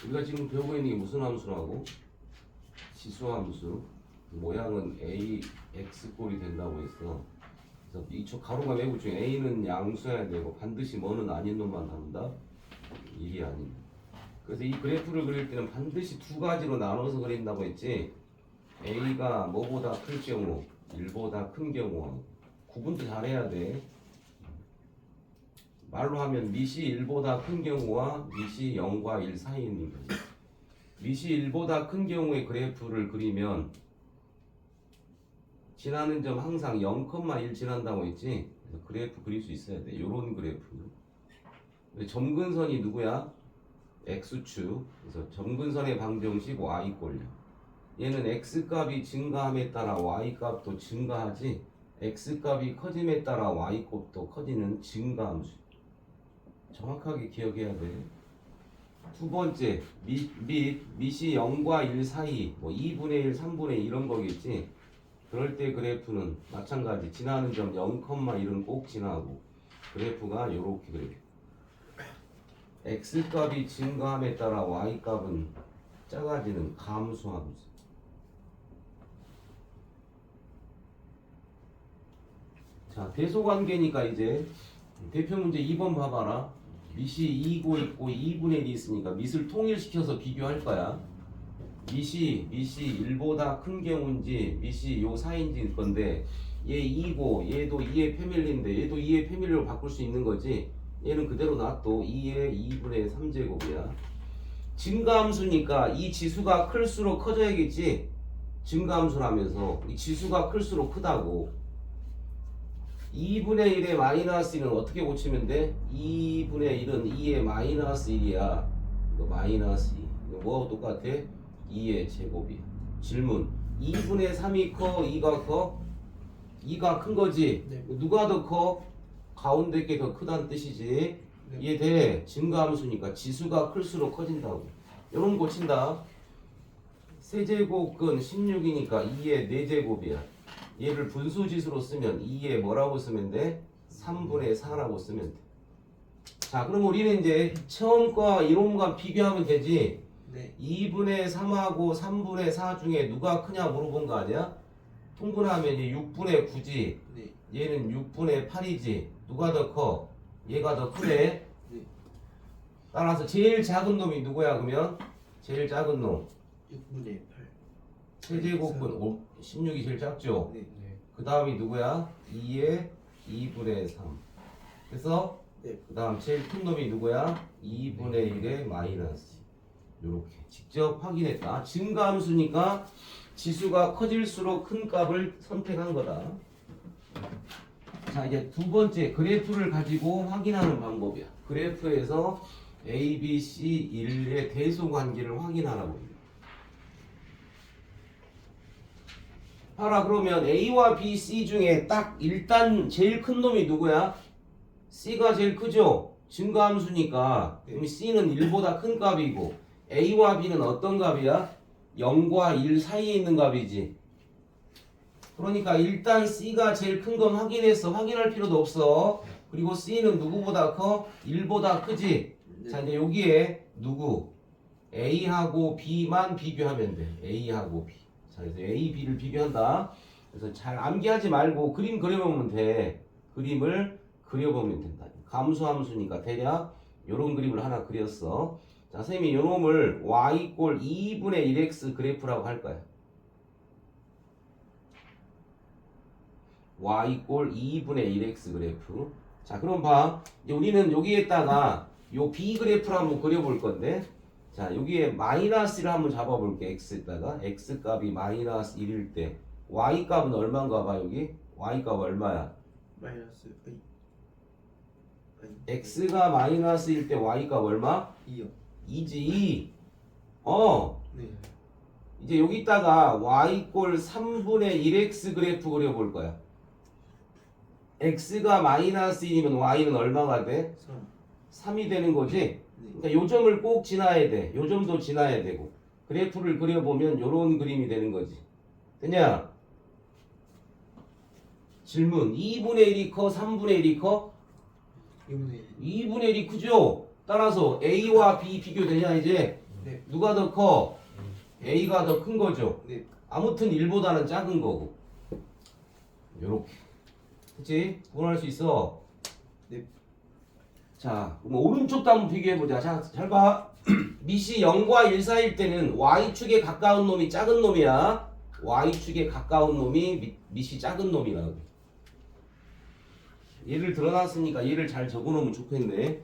우리가 지금 배우고 있는 게 무슨 함수라고? 지수함수. 모양은 a x꼴이 된다고 했어. 그래서 이쪽 가로가 외부 중에 a는 양수여야 되고 반드시 뭐는 아닌 놈만 나온다. 1이 아닌. 그래서 이 그래프를 그릴 때는 반드시 두 가지로 나눠서 그린다고 했지. a가 뭐보다 클 경우, 1보다 큰 경우 구분도 잘해야 돼. 말로 하면 밑이 1보다 큰 경우와 밑이 0과 1 사이에 있는 거지. 밑이 1보다 큰 경우의 그래프를 그리면 지나는 점 항상 0,1 지난다고 했지. 그래서 그래프 그릴 수 있어야 돼. 요런 그래프. 점근선이 누구야? x축. 그래서 점근선의 방정식 y꼴이야. 얘는 x값이 증가함에 따라 y값도 증가하지. x값이 커짐에 따라 y값도 커지는 증가함수. 정확하게 기억해야 돼. 두 번째, 밑이 0과 1 사이, 뭐 2분의 1, 3분의 1 이런 거겠지. 그럴 때 그래프는 마찬가지. 지나는 점 0,1은 꼭 지나고 그래프가 요렇게 그래. x값이 증가함에 따라 y값은 작아지는 감소함수. 자, 대소관계니까 이제 대표 문제 2번 봐봐라. 밑이 2고 있고 2분의 1이 있으니까 밑을 통일시켜서 비교할 거야. 밑이 1보다 큰 경우인지 밑이 요 사이인지 건데 얘 2고 얘도 2의 패밀리인데 얘도 2의 패밀리로 바꿀 수 있는 거지. 얘는 그대로 놔둬. 2의 2분의 3제곱이야. 증가함수니까 이 지수가 클수록 커져야겠지. 증가함수라면서 이 지수가 클수록 크다고. 2분의 1의 마이너스 1은 어떻게 고치면 돼? 2분의 1은 2의 마이너스 1이야. 이거 마이너스 2. 이거 뭐하고 똑같아? 2의 제곱이야. 질문. 2분의 3이 커? 2가 커? 2가 큰 거지? 네. 누가 더 커? 가운데 게 더 크다는 뜻이지? 네. 이해돼? 증가함수니까 지수가 클수록 커진다고. 이런 거 고친다. 세제곱근 16이니까 2의 4제곱이야. 얘를 분수지수로 쓰면 2에 뭐라고 쓰면 돼? 3분의 4라고 쓰면 돼. 자, 그럼 우리는 이제 처음과 이론과 비교하면 되지. 네. 2분의 3하고 3분의 4 중에 누가 크냐 물어본 거 아니야? 통분하면 이제 6분의 9지. 네. 얘는 6분의 8이지. 누가 더 커? 얘가 더 크네. 네. 따라서 제일 작은 놈이 누구야 그러면? 제일 작은 놈. 6분의 8. 세제곱은 16이 제일 작죠? 네. 그 다음이 누구야? 2의 2분의 3. 그래서 네. 그 다음 제일 큰 놈이 누구야? 2분의 1의 마이너스. 요렇게 직접 확인했다. 증가함수니까 지수가 커질수록 큰 값을 선택한 거다. 자, 이제 두 번째 그래프를 가지고 확인하는 방법이야. 그래프에서 A, B, C, 1의 대소관계를 확인하라고. 봐라. 그러면 A와 B, C 중에 딱 일단 제일 큰 놈이 누구야? C가 제일 크죠? 증가함수니까. 그럼 C는 1보다 큰 값이고 A와 B는 어떤 값이야? 0과 1 사이에 있는 값이지. 그러니까 일단 C가 제일 큰 건 확인했어. 확인할 필요도 없어. 그리고 C는 누구보다 커? 1보다 크지? 네. 자, 이제 여기에 누구? A하고 B만 비교하면 돼. A하고 B. 자, 그래서 A, B를 비교한다. 그래서 잘 암기하지 말고 그림 그려보면 돼. 그림을 그려보면 된다. 감수함수니까 대략 요런 그림을 하나 그렸어. 자, 선생님이 요 놈을 y 꼴 2분의 1x 그래프라고 할 거야. y 꼴 2분의 1x 그래프. 자, 그럼 봐. 이제 우리는 여기에다가 요 b 그래프를 한번 그려볼 건데, 자, 여기에 마이너스를 한번 잡아볼게. x에다가 x 값이 마이너스 1일 때 y 값은 얼마인가 봐. 여기 y 값 얼마야? 마이너스 x가 마이너스일 때 y 값 얼마? 2요. 2지. 네. 이제 여기다가 y 꼴 3분의 1x 그래프 그려볼 거야. x가 마이너스 1이면 y는 얼마가 돼? 3. 3이 되는 거지? 네. 그러니까 요 점을 꼭 지나야 돼. 요 점도 지나야 되고. 그래프를 그려보면 요런 그림이 되는 거지. 되냐? 질문. 2분의 1이 커? 3분의 1이 커? 2분의 1. 2분의 1이 크죠? 따라서 A와 B 비교되냐 이제? 네. 누가 더 커? A가 더 큰 거죠? 네. 아무튼 1보다는 작은 거고 요렇게 그치? 구분할 수 있어. 네. 자 그럼 오른쪽도 한번 비교해보자. 자 잘 봐. 밑이 0과 1 사이일 때는 Y축에 가까운 놈이 작은 놈이야. Y축에 가까운 놈이 밑이 작은 놈이라고. 얘를 드러났으니까 얘를 잘 적어놓으면 좋겠네.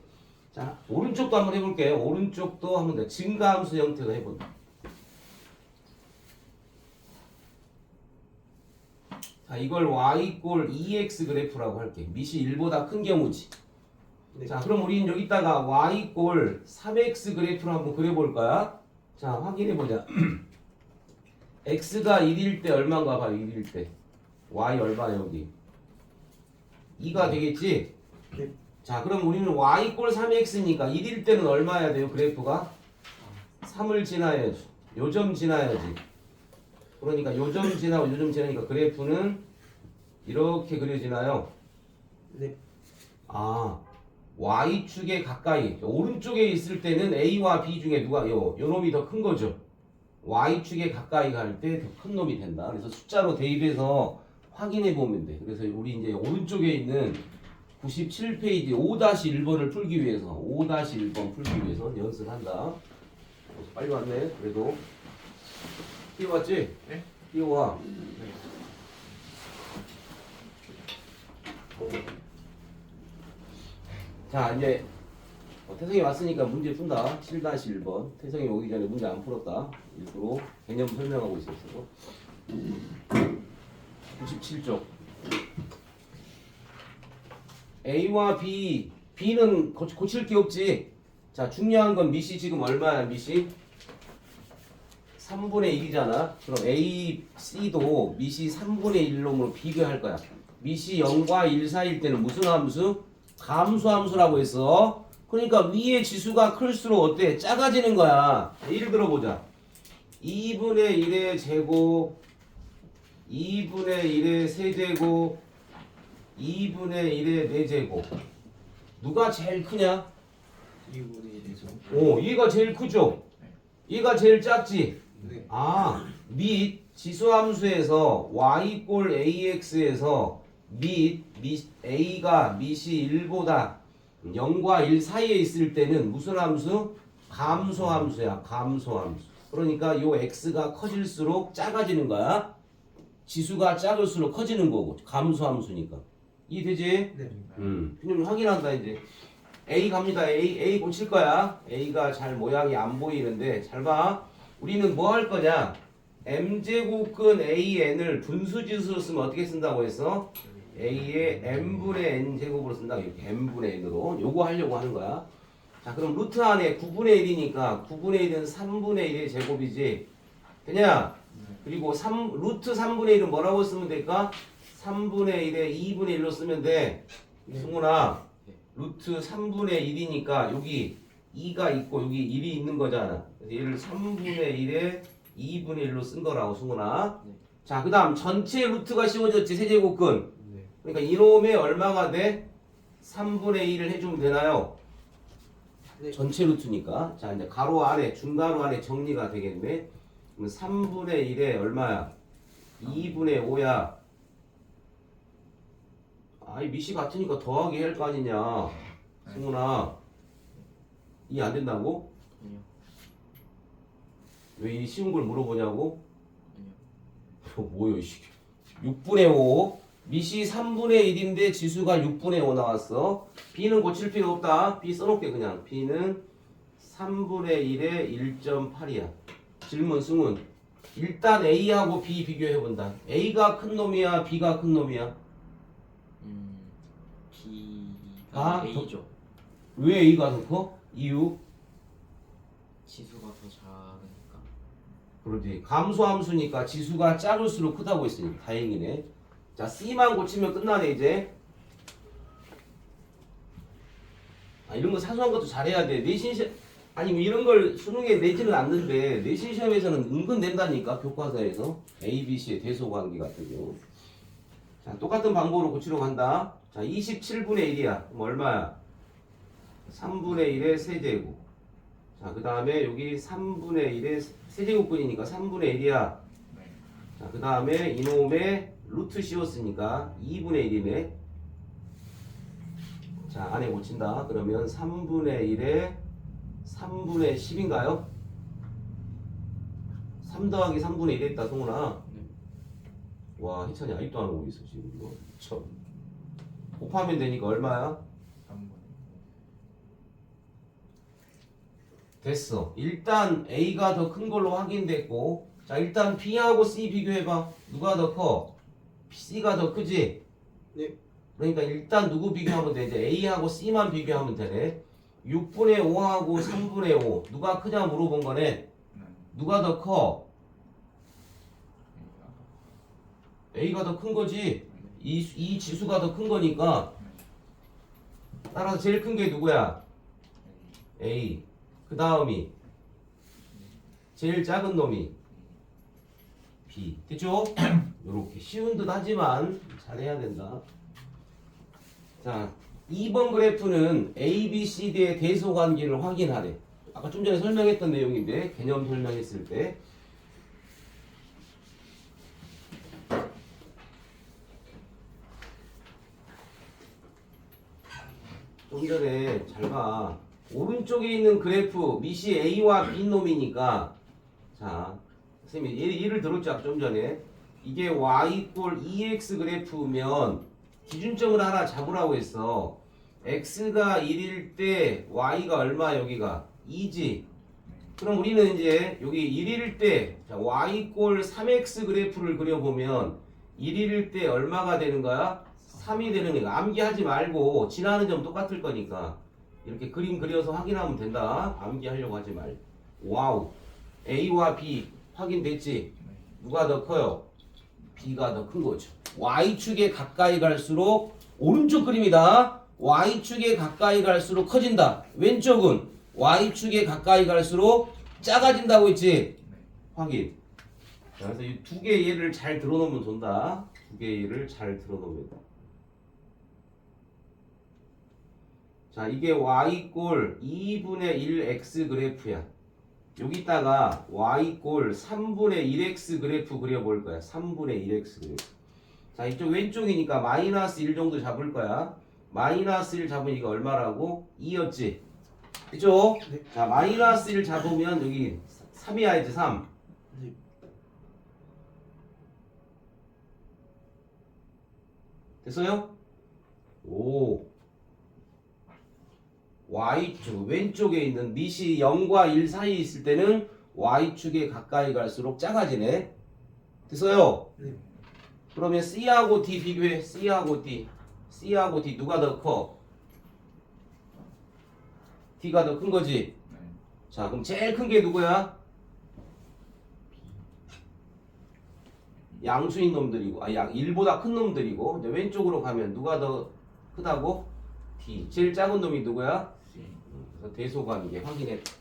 자 오른쪽도 한번 해볼게요. 오른쪽도 한번 더 증가함수 형태로 해본다. 자 이걸 y 꼴 2x 그래프라고 할게. 밑이 1보다 큰 경우지. 네. 자 그럼 우리는 여기다가 y 꼴 3x 그래프를 한번 그려볼 거야. 자 확인해보자. x가 1일 때 얼마인가 봐요. 1일 때 y 얼마 여기 2가 되겠지. 네. 자 그럼 우리는 y 꼴 3x니까 1일 때는 얼마야 돼요? 그래프가 3을 지나야지. 요점 지나야지. 그러니까 요점 지나고 요점 지나니까 그래프는 이렇게 그려지나요? 네. 아 Y축에 가까이 오른쪽에 있을 때는 A와 B 중에 누가 요 놈이 더 큰 거죠. Y축에 가까이 갈 때 더 큰 놈이 된다. 그래서 숫자로 대입해서 확인해 보면 돼. 그래서 우리 이제 오른쪽에 있는 97페이지 5-1번을 풀기 위해서 5-1번 풀기 위해서 연습한다. 빨리 왔네. 그래도 뛰어왔지? 네. 뛰어와. 네. 자 이제 태성이 왔으니까 문제 푼다. 7-1번. 태성이 오기 전에 문제 안 풀었다. 일부러 개념 설명하고 있었어. 97쪽. A와 B. B는 고칠 게 없지. 자 중요한 건 밑이 지금 얼마야 밑이? 3분의 1이잖아. 그럼 A, C도 밑이 3분의 1놈으로 비교할 거야. 밑이 0과 1 사이일 때는 무슨 함수? 감소함수라고 했어. 그러니까 위의 지수가 클수록 어때? 작아지는 거야. 예를 들어보자. 2분의 1의 제곱, 2분의 1의 세제곱, 2분의 1의 4제곱. 누가 제일 크냐? 2분의 1에서. 오, 얘가 제일 크죠? 얘가 제일 작지? 네. 아, 밑 지수함수에서 y 꼴 ax에서 밑 a가 밑이 1보다 0과 1 사이에 있을 때는 무슨 함수? 감소함수야. 감소함수. 그러니까 요 x가 커질수록 작아지는 거야. 지수가 작을수록 커지는 거고 감소함수니까. 이해되지? 네. 좀 확인한다 이제. A 갑니다. A 고칠 거야. A가 잘 모양이 안 보이는데 잘 봐. 우리는 뭐 할 거냐? m제곱근 AN을 분수지수로 쓰면 어떻게 쓴다고 했어? A의 m분의 n제곱으로 쓴다. 이렇게 m분의 n으로. 요거 하려고 하는 거야. 자 그럼 루트 안에 9분의 1이니까 9분의 1은 3분의 1의 제곱이지. 되냐? 그리고 루트 3분의 1은 뭐라고 쓰면 될까? 3분의 1에 2분의 1로 쓰면 돼. 승훈아. 루트 3분의 1이니까 여기 2가 있고 여기 1이 있는 거잖아. 그래서 얘를 3분의 1에 2분의 1로 쓴 거라고 승훈아. 네. 자, 그 다음 전체 루트가 씌워졌지 세제곱근. 네. 그러니까 이놈의 얼마가 돼? 3분의 1을 해주면 되나요? 네. 전체 루트니까. 자, 이제 가로 안에 중가로 안에 정리가 되겠네. 그럼 3분의 1에 얼마야? 2분의 5야. 아이 밑이 같으니까 더하기 할 거 아니냐. 승훈아. 이해 안 된다고? 아니요. 왜 이 쉬운 걸 물어보냐고? 아니요. 뭐요, 이 6분의 5. 밑이 3분의 1인데 지수가 6분의 5 나왔어. B는 고칠 필요 없다. B 써놓을게 그냥. B는 3분의 1에 1.8이야. 질문 승훈. 일단 A하고 B 비교해본다. A가 큰 놈이야? B가 큰 놈이야? B가 아, A죠. 왜 A가 더 커? 이유? 지수가 더 작으니까. 그러지. 감소함수니까 지수가 작을수록 크다고 했으니 다행이네. 자, C만 고치면 끝나네 이제. 아, 이런 거 사소한 것도 잘해야 돼. 내신 시험 아니 뭐 이런 걸 수능에 내지는 않는데 내신 시험에서는 은근 낸다니까. 교과서에서 A, B, C의 대소관계 같은 경우. 자, 똑같은 방법으로 고치러 간다. 자, 27분의 1이야. 그럼 얼마야? 3분의 1의 세제곱. 자, 그 다음에 여기 3분의 1의 세제곱근이니까 3분의 1이야. 네. 자, 그 다음에 이놈의 루트 씌웠으니까 2분의 1이네. 자, 안에 고친다. 그러면 3분의 1에 3분의 10인가요? 3 더하기 3분의 1 했다, 성훈아. 네. 와, 희찬이 아직도 안 오고 있어, 지금 이거. 참. 곱하면 되니까 얼마야? 3분. 됐어. 일단 A가 더 큰 걸로 확인됐고, 자, 일단 B하고 C 비교해봐. 누가 더 커? C가 더 크지? 네. 그러니까 일단 누구 비교하면 돼? 이제 A하고 C만 비교하면 되네. 6분의 5하고 3분의 5. 누가 크냐 물어본 거네. 네. 누가 더 커? A가 A가 더 큰 거지. 이 지수가 더 큰 거니까. 따라서 제일 큰 게 누구야? A. 그 다음이 제일 작은 놈이 B. 됐죠? 요렇게 쉬운 듯 하지만 잘해야 된다. 자, 2번 그래프는 A, B, C, D의 대소관계를 확인하래. 아까 좀 전에 설명했던 내용인데 개념 설명했을 때 좀 전에 잘 봐. 오른쪽에 있는 그래프 밑이 A와 B 놈이니까 자 선생님이 예를 들었죠 좀 전에 이게 y 이꼴 2x 그래프면 기준점을 하나 잡으라고 했어. x가 1일 때 y가 얼마 여기가 2지. 그럼 우리는 이제 여기 1일 때 자, y 이꼴 3x 그래프를 그려보면 1일 때 얼마가 되는 거야? 3이 되는 거야. 암기하지 말고 지나는 점 똑같을 거니까 이렇게 그림 그려서 확인하면 된다. 암기하려고 하지 말. 와우. A와 B 확인됐지? 누가 더 커요? B가 더 큰 거죠. Y축에 가까이 갈수록 오른쪽 그림이다. Y축에 가까이 갈수록 커진다. 왼쪽은 Y축에 가까이 갈수록 작아진다고 했지? 확인. 자, 그래서 이 두 개의 예를 잘 들어놓으면 된다. 두 개의 예를 잘 들어놓으면 돼. 자, 이게 y꼴 2분의 1x 그래프야. 여기다가 y꼴 3분의 1x 그래프 그려볼 거야. 3분의 1x 그래프. 자, 이쪽 왼쪽이니까 마이너스 1 정도 잡을 거야. 마이너스 1 잡으면 이거 얼마라고? 2였지? 그죠? 네. 자, 마이너스 1 잡으면 여기 3이야, 이제 3. 네. 됐어요? 오. Y축 왼쪽에 있는 밑이 0과 1 사이에 있을 때는 Y축에 가까이 갈수록 작아지네. 됐어요? 네. 그러면 C하고 D 비교해. C하고 D. C하고 D 누가 더 커? D가 더 큰 거지? 네. 자, 그럼 제일 큰 게 누구야? 양수인 놈들이고, 1보다 큰 놈들이고, 이제 왼쪽으로 가면 누가 더 크다고? D. 제일 작은 놈이 누구야? 그래서 대소관계 확인했다.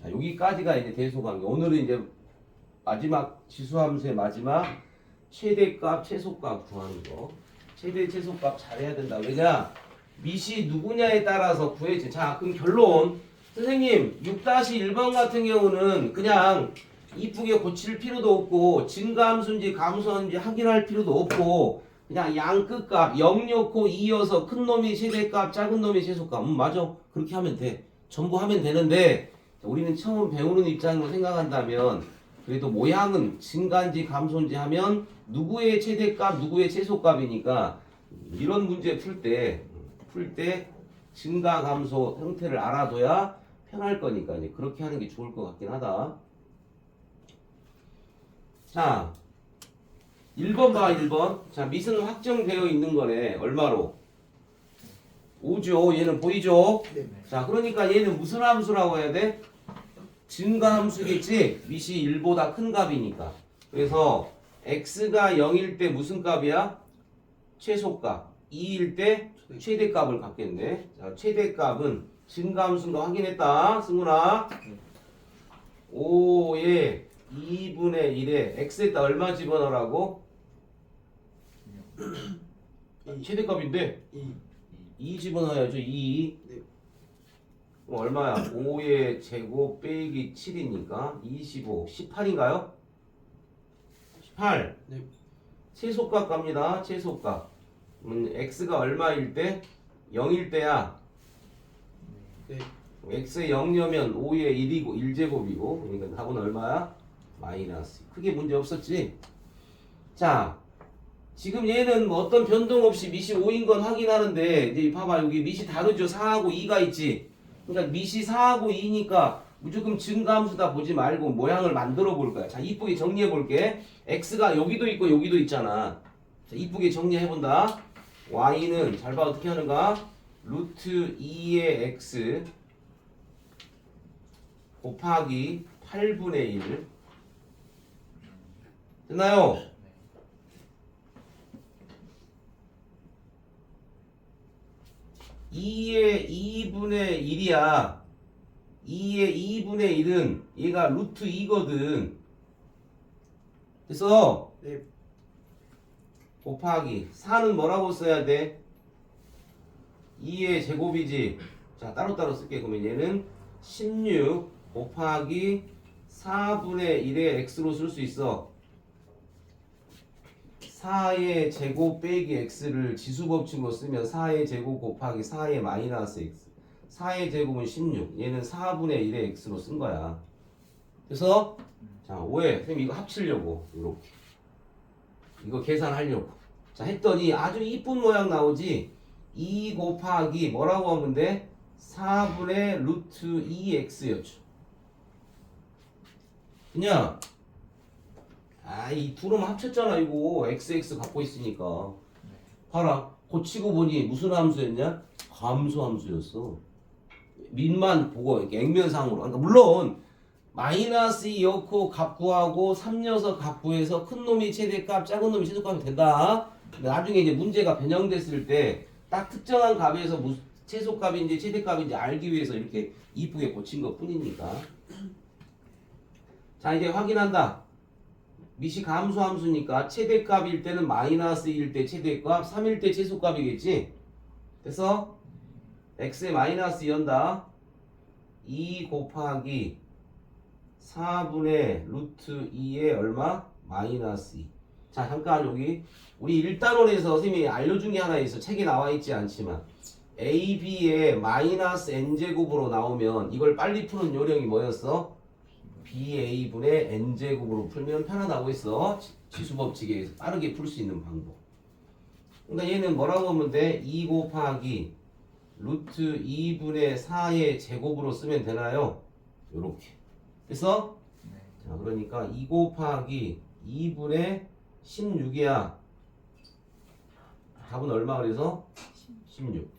자, 여기까지가 이제 대소관계. 오늘은 이제 마지막 지수함수의 마지막 최대값, 최소값 구하는 거. 최대, 최소값 잘해야 된다. 왜냐? 밑이 누구냐에 따라서 구해지. 자, 그럼 결론. 선생님, 6-1번 같은 경우는 그냥 이쁘게 고칠 필요도 없고 증가함수인지 감소함수인지 확인할 필요도 없고 그냥 양끝값 0 넣고 2여서 큰 놈이 최대값 작은 놈이 최소값 맞아 그렇게 하면 돼 전부 하면 되는데 우리는 처음 배우는 입장으로 생각한다면 그래도 모양은 증가인지 감소인지 하면 누구의 최대값 누구의 최소값이니까 이런 문제 풀 때 증가 감소 형태를 알아둬야 편할 거니까 이제 그렇게 하는 게 좋을 것 같긴 하다. 자 1번 봐 1번. 자 밑은 확정되어 있는 거네. 얼마로? 5죠. 얘는 보이죠? 네. 자 그러니까 얘는 무슨 함수라고 해야 돼? 증가함수겠지? 밑이 1보다 큰 값이니까. 그래서 x가 0일 때 무슨 값이야? 최소값. 2일 때 최대값을 갖겠네. 자 최대값은 증가함수인가 확인했다. 승훈아. 5에 2분의 1에 x에다 얼마 집어넣으라고? 최대값인데 2. 2 집어넣어야죠. 2. 네. 그럼 얼마야? 5의 제곱 빼기 7이니까 25. 18인가요? 18. 네. 최소값 갑니다. 최소값. x가 얼마일 때? 0일 때야. 네. x에 0려면 5의 1이고 1제곱이고 그러니까 답은 얼마야? 마이너스. 크게 문제 없었지? 자, 지금 얘는 뭐 어떤 변동 없이 밑이 5인 건 확인하는데 이제 봐봐 여기 밑이 다르죠. 4하고 2가 있지. 그러니까 밑이 4하고 2니까 무조건 증가함수다 보지 말고 모양을 만들어 볼 거야. 자, 이쁘게 정리해 볼게. x가 여기도 있고 여기도 있잖아. 자, 이쁘게 정리해 본다. y는 잘 봐 어떻게 하는가? 루트 2의 x 곱하기 8분의 1 됐나요? 2의 2분의 1이야. 2의 2분의 1은 얘가 루트 2거든. 그래서 네. 곱하기 4는 뭐라고 써야 돼? 2의 제곱이지. 자, 따로따로 쓸게. 그러면 얘는 16 곱하기 4분의 1의 x로 쓸 수 있어. 4의 제곱 빼기 x를 지수법칙으로 쓰면 4의 제곱 곱하기 4의 마이너스 x. 4의 제곱은 16. 얘는 4분의 1의 x로 쓴 거야. 그래서 자, 5에 선생님 이거 합치려고 이렇게. 이거 계산하려고. 자, 했더니 아주 이쁜 모양 나오지. 2 곱하기 뭐라고 하면 돼? 4분의 루트 2x였죠. 그냥 이 둘은 합쳤잖아 이거. xx 갖고 있으니까. 봐라. 고치고 보니 무슨 함수였냐? 감소 함수였어. 밑만 보고 이렇게 액면상으로. 그러니까 물론 마이너스 2 넣고 값 구하고 3 넣어서 값 구해서 큰 놈이 최대값 작은 놈이 최소값이 된다. 근데 나중에 이제 문제가 변형됐을 때 딱 특정한 값에서 무슨 최소값인지 최대값인지 알기 위해서 이렇게 이쁘게 고친 것 뿐이니까. 자, 이제 확인한다. 밑이 감소함수니까 최대값일 때는 마이너스 1일 때 최대값, 3일 때 최소값이겠지. 그래서 x에 마이너스 2한다. 2 곱하기 4분의 루트 2에 얼마? 마이너스 2. 자, 잠깐 여기 우리 1단원에서 선생님이 알려준 게 하나 있어. 책에 나와 있지 않지만 AB에 마이너스 n제곱으로 나오면 이걸 빨리 푸는 요령이 뭐였어? BA분의 n제곱으로 풀면 편하다고 했어. 지수법칙에 의해서 빠르게 풀 수 있는 방법. 그러니까 얘는 뭐라고 하면 돼? 2 곱하기 루트 2분의 4의 제곱으로 쓰면 되나요? 요렇게. 그래서 자, 그러니까 2 곱하기 2분의 16이야. 답은 얼마 그래서? 16.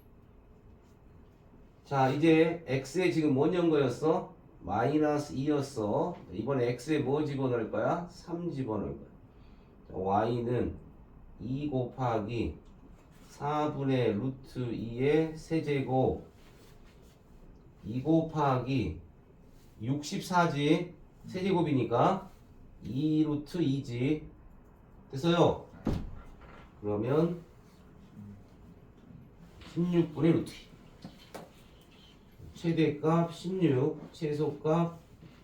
자, 이제 x에 지금 뭔 연거였어? 마이너스 2였어. 이번에 x에 뭐 집어넣을 거야? 3 집어넣을 거야. 자, y는 2 곱하기 4분의 루트 2의 세제곱 2 곱하기 64지 세제곱이니까 2 루트 2지 됐어요. 그러면 16분의 루트 2 최대값 16 최소값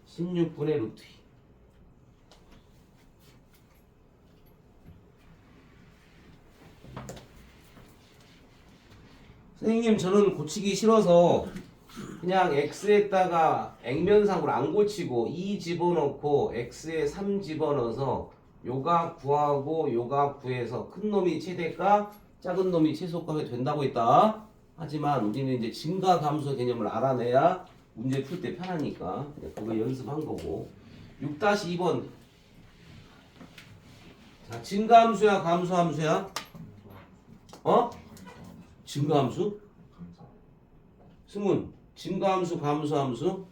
16분의 루트 2 선생님 저는 고치기 싫어서 그냥 x에다가 액면상으로 안 고치고 2 집어넣고 x에 3 집어넣어서 요값 구하고 요값 구해서 큰 놈이 최대값 작은 놈이 최소값이 된다고 했다. 하지만 우리는 이제 증가 감소 개념을 알아내야 문제 풀 때 편하니까 그거 연습한 거고. 6-2번 자, 증가함수야 감소함수야? 어? 증가함수? 승훈 증가함수 감소함수?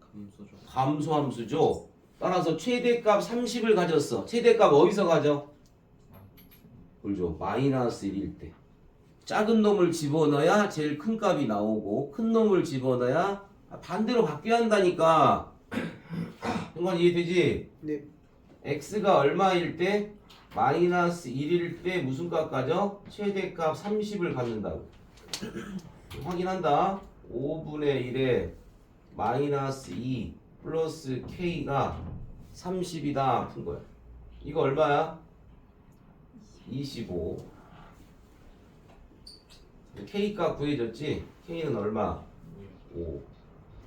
감소죠. 감소함수죠. 따라서 최대값 30을 가졌어. 최대값 어디서 가져? 그죠. 마이너스 1일 때. 작은 놈을 집어넣어야 제일 큰 값이 나오고 큰 놈을 집어넣어야 반대로 바뀌어야 한다니까. 형관 이해되지? 네. x가 얼마일 때? 마이너스 1일 때 무슨 값 가져? 최대값 30을 갖는다고. 확인한다. 5분의 1에 마이너스 2 플러스 K가 30이다 푼 거야. 이거 얼마야? 25. K값 구해졌지? K는 얼마? 5.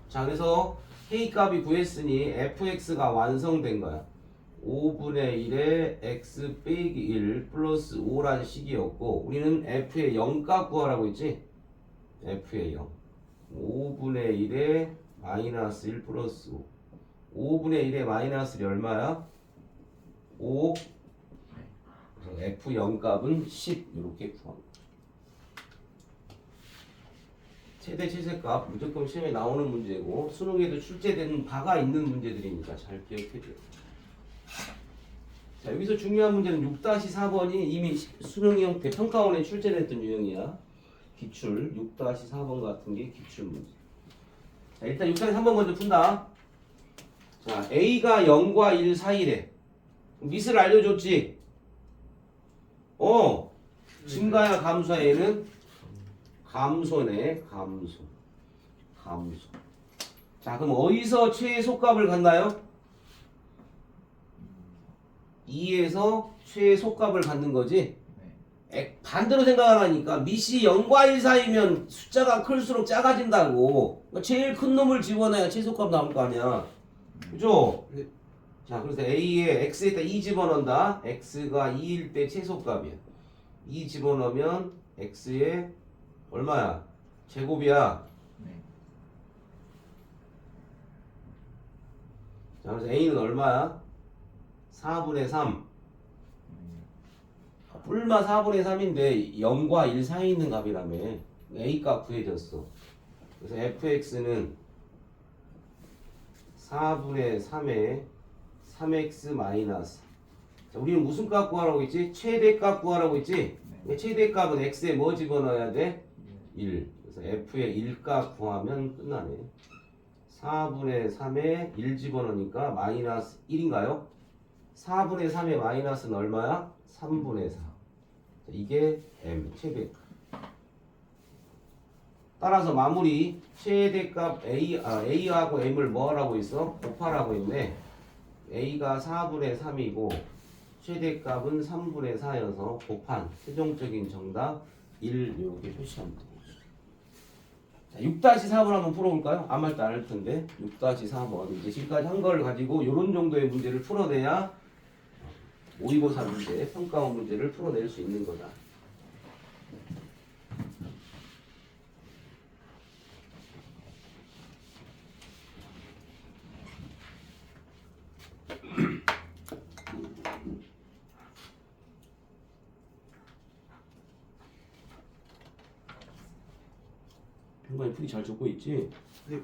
자, 그래서 K값이 구했으니 fx가 완성된 거야. 5분의 1에 x 빼기 1 플러스 5란 식이었고 우리는 f의 0값 구하라고 했지? f의 0. 5분의 1에 마이너스 1 플러스 5. 5분의 1에 마이너스 1이 얼마야? 5. 그래서 f 0 값은 10 이렇게 구합니다. 최대 최소값 무조건 시험에 나오는 문제고 수능에도 출제되는 바가 있는 문제들이니까 잘 기억해줘요. 자, 여기서 중요한 문제는 6-4번이 이미 수능 형태 평가원에 출제됐던 유형이야. 기출 6-4번 같은 게 기출 문제. 자, 일단 6-3번 먼저 푼다. 자, A가 0과 1 사이래. 밑을 알려줬지? 증가야 감소야 얘는? 감소네. 감소. 자, 그럼 어디서 최소값을 갖나요? 2에서 최소값을 갖는 거지? 반대로 생각하니까 밑이 0과 1 사이면 숫자가 클수록 작아진다고. 그러니까 제일 큰 놈을 집어넣어야 최소값 나올 거 아니야. 그죠? 네. 자, 그래서 A에 X에다 2 집어넣는다. X가 2일 때 최소값이야. 2 집어넣으면 X에 얼마야? 제곱이야. 자, 그래서 A는 얼마야? 4분의 3. 뿔마 4분의 3인데 0과 1 사이에 있는 값이라며. A값 구해졌어. 그래서 fx는 4분의 3에 3x 마이너스. 자, 우리는 무슨 값 구하라고 했지? 최대값 구하라고 했지? 최대값은 x에 뭐 집어넣어야 돼? 1. 그래서 f의 1값 구하면 끝나네. 4분의 3에 1 집어넣으니까 마이너스 1인가요? 4분의 3의 마이너스는 얼마야? 3분의 4. 자, 이게 m 최대값. 따라서 마무리 최대값 A하고 M을 뭐 하라고 있어? 곱하라고 했네. A가 4분의 3이고 최대값은 3분의 4여서 곱한 최종적인 정답 1 이렇게 표시하면 되겠죠. 자, 6-4번 한번 풀어볼까요? 아무 말도 안 할 텐데 6-4번 이제 지금까지 한 걸 가지고 이런 정도의 문제를 풀어내야 모의고사 문제, 평가원 문제를 풀어낼 수 있는 거다. 평가에 풀이 잘 적고 있지? 네.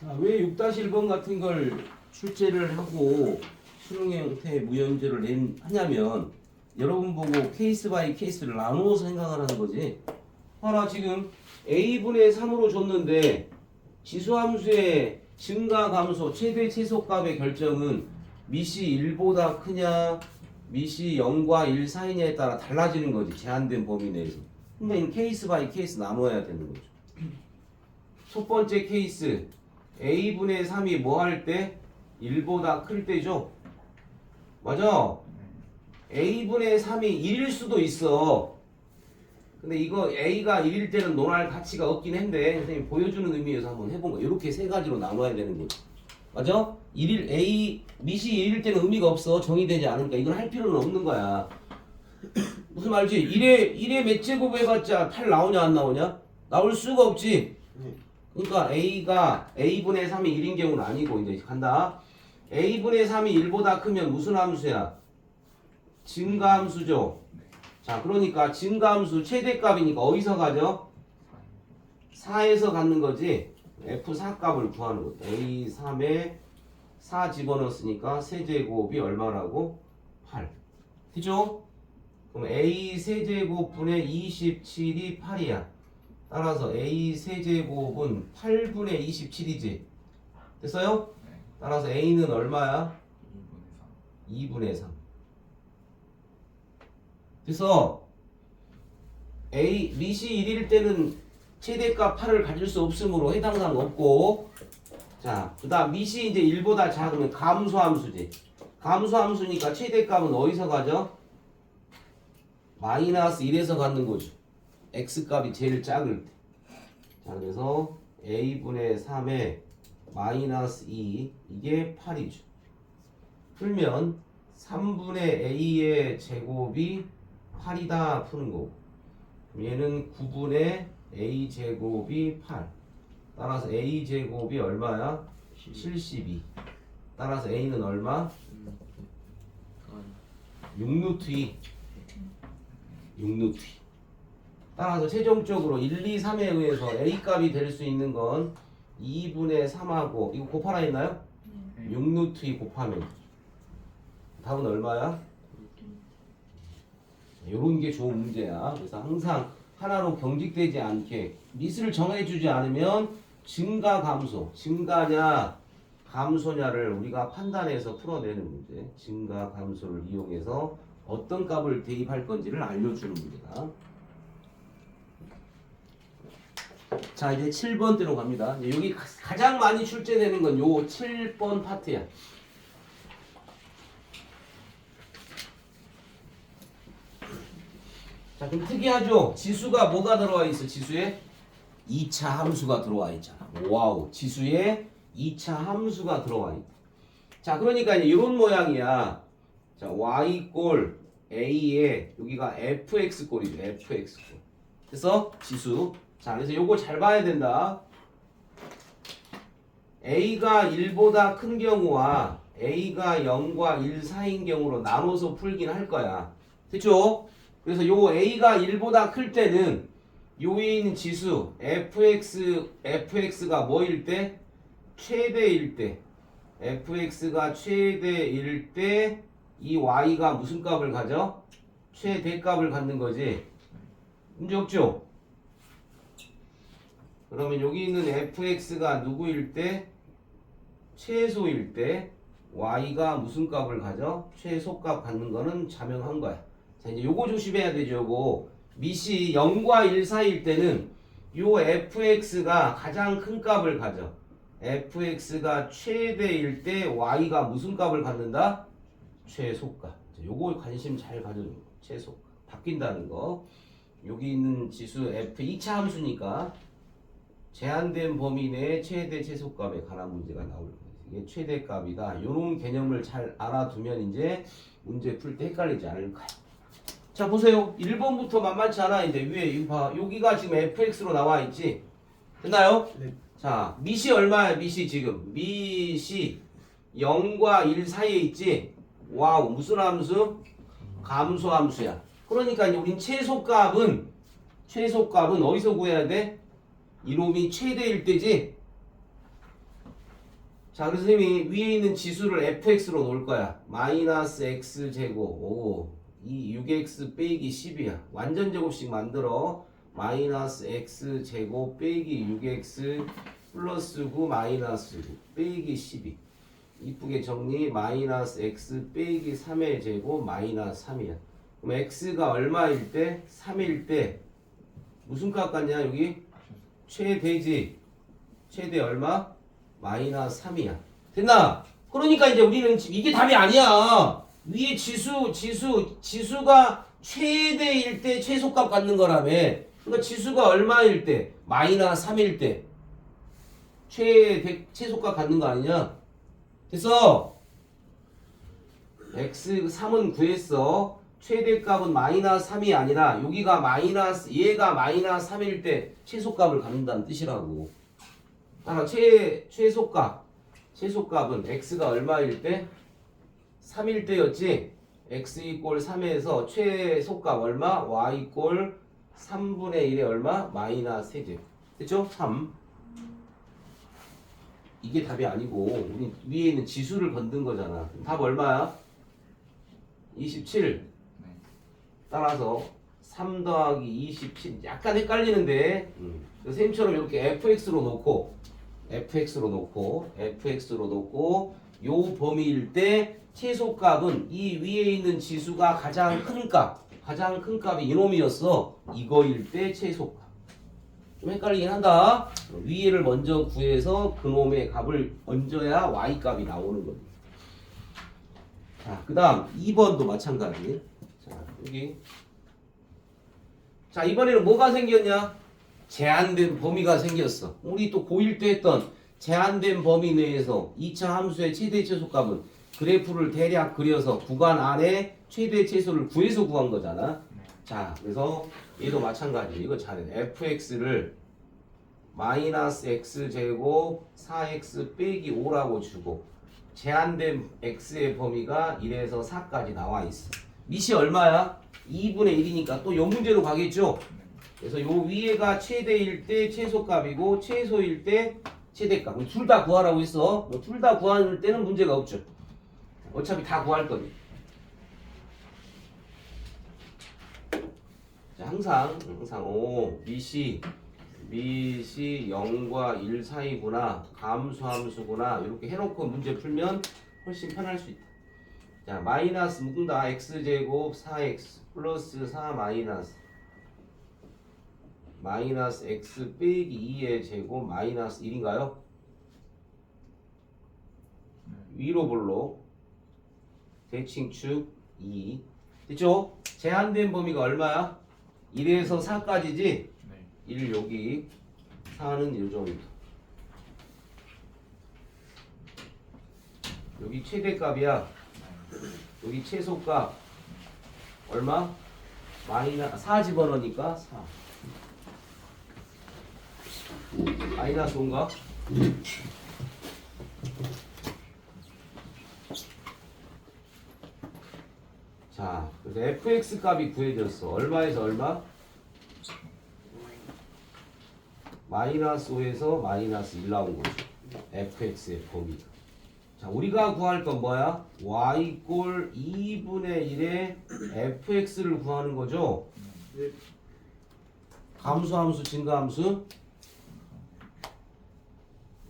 자, 왜 6-1번 같은 걸 출제를 하고 수능 형태의 무현재를 하냐면 여러분 보고 케이스 바이 케이스를 나누어서 생각을 하는 거지. 봐라, 지금 A분의 3으로 줬는데 지수함수의 증가 감소 최대 최소값의 결정은 밑이 1보다 크냐 밑이 0과 1 사이냐에 따라 달라지는 거지. 제한된 범위 내에서. 그러니까 케이스 바이 케이스 나눠야 되는 거죠. 첫 번째 케이스 a분의 3이 뭐 할 때? 1보다 클 때죠? 맞아? a분의 3이 1일 수도 있어. 근데 이거 a가 1일 때는 논할 가치가 없긴 한데 선생님 보여주는 의미에서 한번 해본 거야. 이렇게 세 가지로 나눠야 되는 거지. 맞아? 1일 a 밑이 1일 때는 의미가 없어. 정의되지 않으니까 이건 할 필요는 없는 거야. 무슨 말이지? 1에 몇 제곱 해봤자 8 나오냐 안 나오냐? 나올 수가 없지. 그러니까 a가 a분의 3이 1인 경우는 아니고 이제 간다. a분의 3이 1보다 크면 무슨 함수야? 증가함수죠. 자, 그러니까 증가함수 최대값이니까 어디서 가죠? 4에서 갖는 거지. F4 값을 구하는 거죠. A3에 4 집어넣었으니까 세제곱이 얼마라고? 8. 그죠? 그럼 A 세제곱분의 27이 8이야. 따라서 A 세제곱은 8분의 27이지. 됐어요? 따라서 A는 얼마야? 2분의 3. 그래서 A, 밑이 1일 때는 최대값 8을 가질 수 없으므로 해당 사항 없고, 자, 그 다음 밑이 이제 1보다 작으면 감소함수지. 감소함수니까 최대값은 어디서 가죠? 마이너스 1에서 갖는 거죠. x값이 제일 작을 때. 자, 그래서 a분의 3에 마이너스 2 이게 8이죠. 풀면 3분의 a의 제곱이 8이다 푸는 거고, 얘는 9분의 a 제곱이 8. 따라서 a 제곱이 얼마야? 72. 따라서 a는 얼마? 6루트 2. 6루트 2. 따라서 최종적으로 1, 2, 3에 의해서 a 값이 될 수 있는 건 2분의 3하고 이거 곱하라 했나요? 6루트 2 곱하면 답은 얼마야? 요런 게 좋은 문제야. 그래서 항상 하나로 경직되지 않게 밑을 정해주지 않으면 증가 감소, 증가냐 감소냐를 우리가 판단해서 풀어내는 문제. 증가 감소를 이용해서 어떤 값을 대입할 건지를 알려주는 문제다. 자, 이제 7번대로 갑니다. 이제 여기 가장 많이 출제되는 건 요 7번 파트야. 자, 그럼 특이하죠? 지수가 뭐가 들어와 있어? 지수에 2차 함수가 들어와 있잖아. 와우, 지수에 2차 함수가 들어와 있다. 자, 그러니까 이제 이런 모양이야. 자, y꼴 a에 여기가 fx꼴이죠. fx꼴. 그래서 지수. 자, 그래서 요거 잘 봐야 된다. a가 1보다 큰 경우와 a가 0과 1 사이인 경우로 나눠서 풀긴 할 거야. 됐죠? 그래서 요 a가 1보다 클 때는 요 위에 있는 지수 fx가 뭐일 때? 최대일 때. fx가 최대일 때 이 y가 무슨 값을 가져? 최대값을 갖는 거지. 문제 없죠? 그러면 여기 있는 fx가 누구일 때? 최소일 때 y가 무슨 값을 가져? 최소값 갖는 거는 자명한 거야. 자, 이제 요거 조심해야 되죠. 요거 밑이 0과 1 사이일 때는 요 fx가 가장 큰 값을 가져. fx가 최대일 때 y가 무슨 값을 갖는다? 최소값. 자, 요거 관심 잘 가져줘. 최소값. 바뀐다는 거. 여기 있는 지수 f 2차 함수니까 제한된 범위 내에 최대 최소값에 관한 문제가 나올 거예요. 이게 최대값이다. 요런 개념을 잘 알아두면 이제 문제 풀 때 헷갈리지 않을 거야. 자, 보세요. 1번부터 만만치 않아. 이제 위에 이거 봐. 여기가 지금 fx로 나와 있지. 됐나요? 네. 자, 밑이 얼마야? 밑이 지금 밑이 0과 1 사이에 있지. 와우, 무슨 함수? 감소함수야. 그러니까 이제 우린 최소값은 어디서 구해야 돼? 이놈이 최대일 때지. 자, 그래서 선생님이 위에 있는 지수를 fx로 놓을 거야. 마이너스 x제곱. 오, 이 6x 빼기 10이야. 완전 제곱식 만들어. 마이너스 x제곱 빼기 6x 플러스 9 마이너스 9 빼기 12. 이쁘게 정리. 마이너스 x 빼기 3의 제곱 마이너스 3이야. 그럼 x가 얼마일 때? 3일 때 무슨 값 같냐 여기? 최대지. 최대 얼마? 마이너스 3이야. 됐나? 그러니까 이제 우리는 이게 답이 아니야. 위에 지수가 최대일 때 최소값 갖는 거라며. 그러니까 지수가 얼마일 때? 마이너스 3일 때 최소값 갖는 거 아니냐? 됐어? x3은 구했어. 최대값은 마이너스 3이 아니라 여기가 얘가 마이너스 3일 때 최소값을 갖는다는 뜻이라고. 따라 최소값은 x가 얼마일 때? 3일 때였지? x 이꼴 3에서 최소값 얼마? y 이꼴 3분의 1에 얼마? 마이너스 세제곱. 됐죠? 3. 이게 답이 아니고 우리 위에 있는 지수를 건든 거잖아. 답 얼마야? 27. 따라서 3 더하기 27 약간 헷갈리는데 선생님처럼 이렇게 fx로 놓고 요 범위일 때 최소값은 이 위에 있는 지수가 가장 큰 값이 이놈이었어. 이거일 때 최소값. 좀 헷갈리긴 한다. 위에를 먼저 구해서 그놈의 값을 얹어야 y 값이 나오는 겁니다. 자, 그 다음 2번도 마찬가지. 자, 여기. 자, 이번에는 뭐가 생겼냐? 제한된 범위가 생겼어. 우리 또 고1 때 했던 제한된 범위 내에서 2차 함수의 최대 최소값은 그래프를 대략 그려서 구간 안에 최대 최소를 구해서 구한 거잖아. 자, 그래서 얘도 마찬가지. 이거 잘해. fx를 마이너스 x제곱 4x 빼기 5라고 주고 제한된 x의 범위가 1에서 4까지 나와 있어. 밑이 얼마야? 2분의 1이니까 또 요 문제로 가겠죠? 그래서 요 위에가 최대일 때 최소값이고 최소일 때 최대값. 둘 다 구하라고 했어. 둘 다 구할 때는 문제가 없죠. 어차피 다 구할 거니. 자, 항상 밑이 0과 1 사이구나. 감수함수구나. 이렇게 해놓고 문제 풀면 훨씬 편할 수 있다. 자, 마이너스 묶는다. x제곱 4x 플러스 4 마이너스 x 빼기 2의 제곱 마이너스 1인가요? 위로 볼록 대칭축 2. 됐죠? 제한된 범위가 얼마야? 1에서 4까지지? 1 여기 4는 이 정도. 여기 최대값이야. 여기 최소값 얼마? 마이너스 4 집어넣으니까 4. 마이너스 5인가? 자, 그래서 fx 값이 구해졌어. 얼마에서 얼마? 마이너스 5에서 마이너스 1 나온 거죠. fx의 범위가. 자, 우리가 구할 건 뭐야? y 꼴 2분의 1의 fx를 구하는 거죠. 감수함수, 증가함수.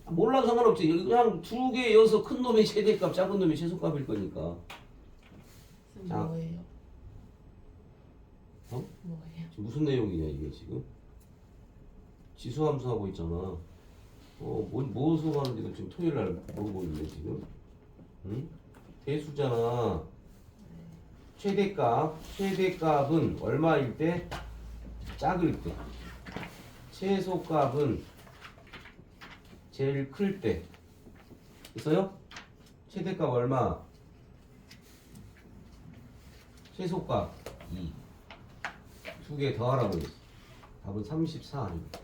몰라도 상관없지. 그냥 두 개 이어서 큰 놈이 최대값, 작은 놈이 최소값일 거니까. 자. 뭐예요? 어? 뭐예요? 지금 무슨 내용이냐 이게 지금? 지수함수 하고 있잖아. 뭐 수업하는지도 지금 토요일 날 모르고 있네 지금. 응? 대수잖아. 최대값은 얼마일 때? 작을 때. 최소값은 제일 클 때. 있어요? 최대값 얼마? 최소값 2. 두 개 더하라고 했어. 답은 34 아닙니다.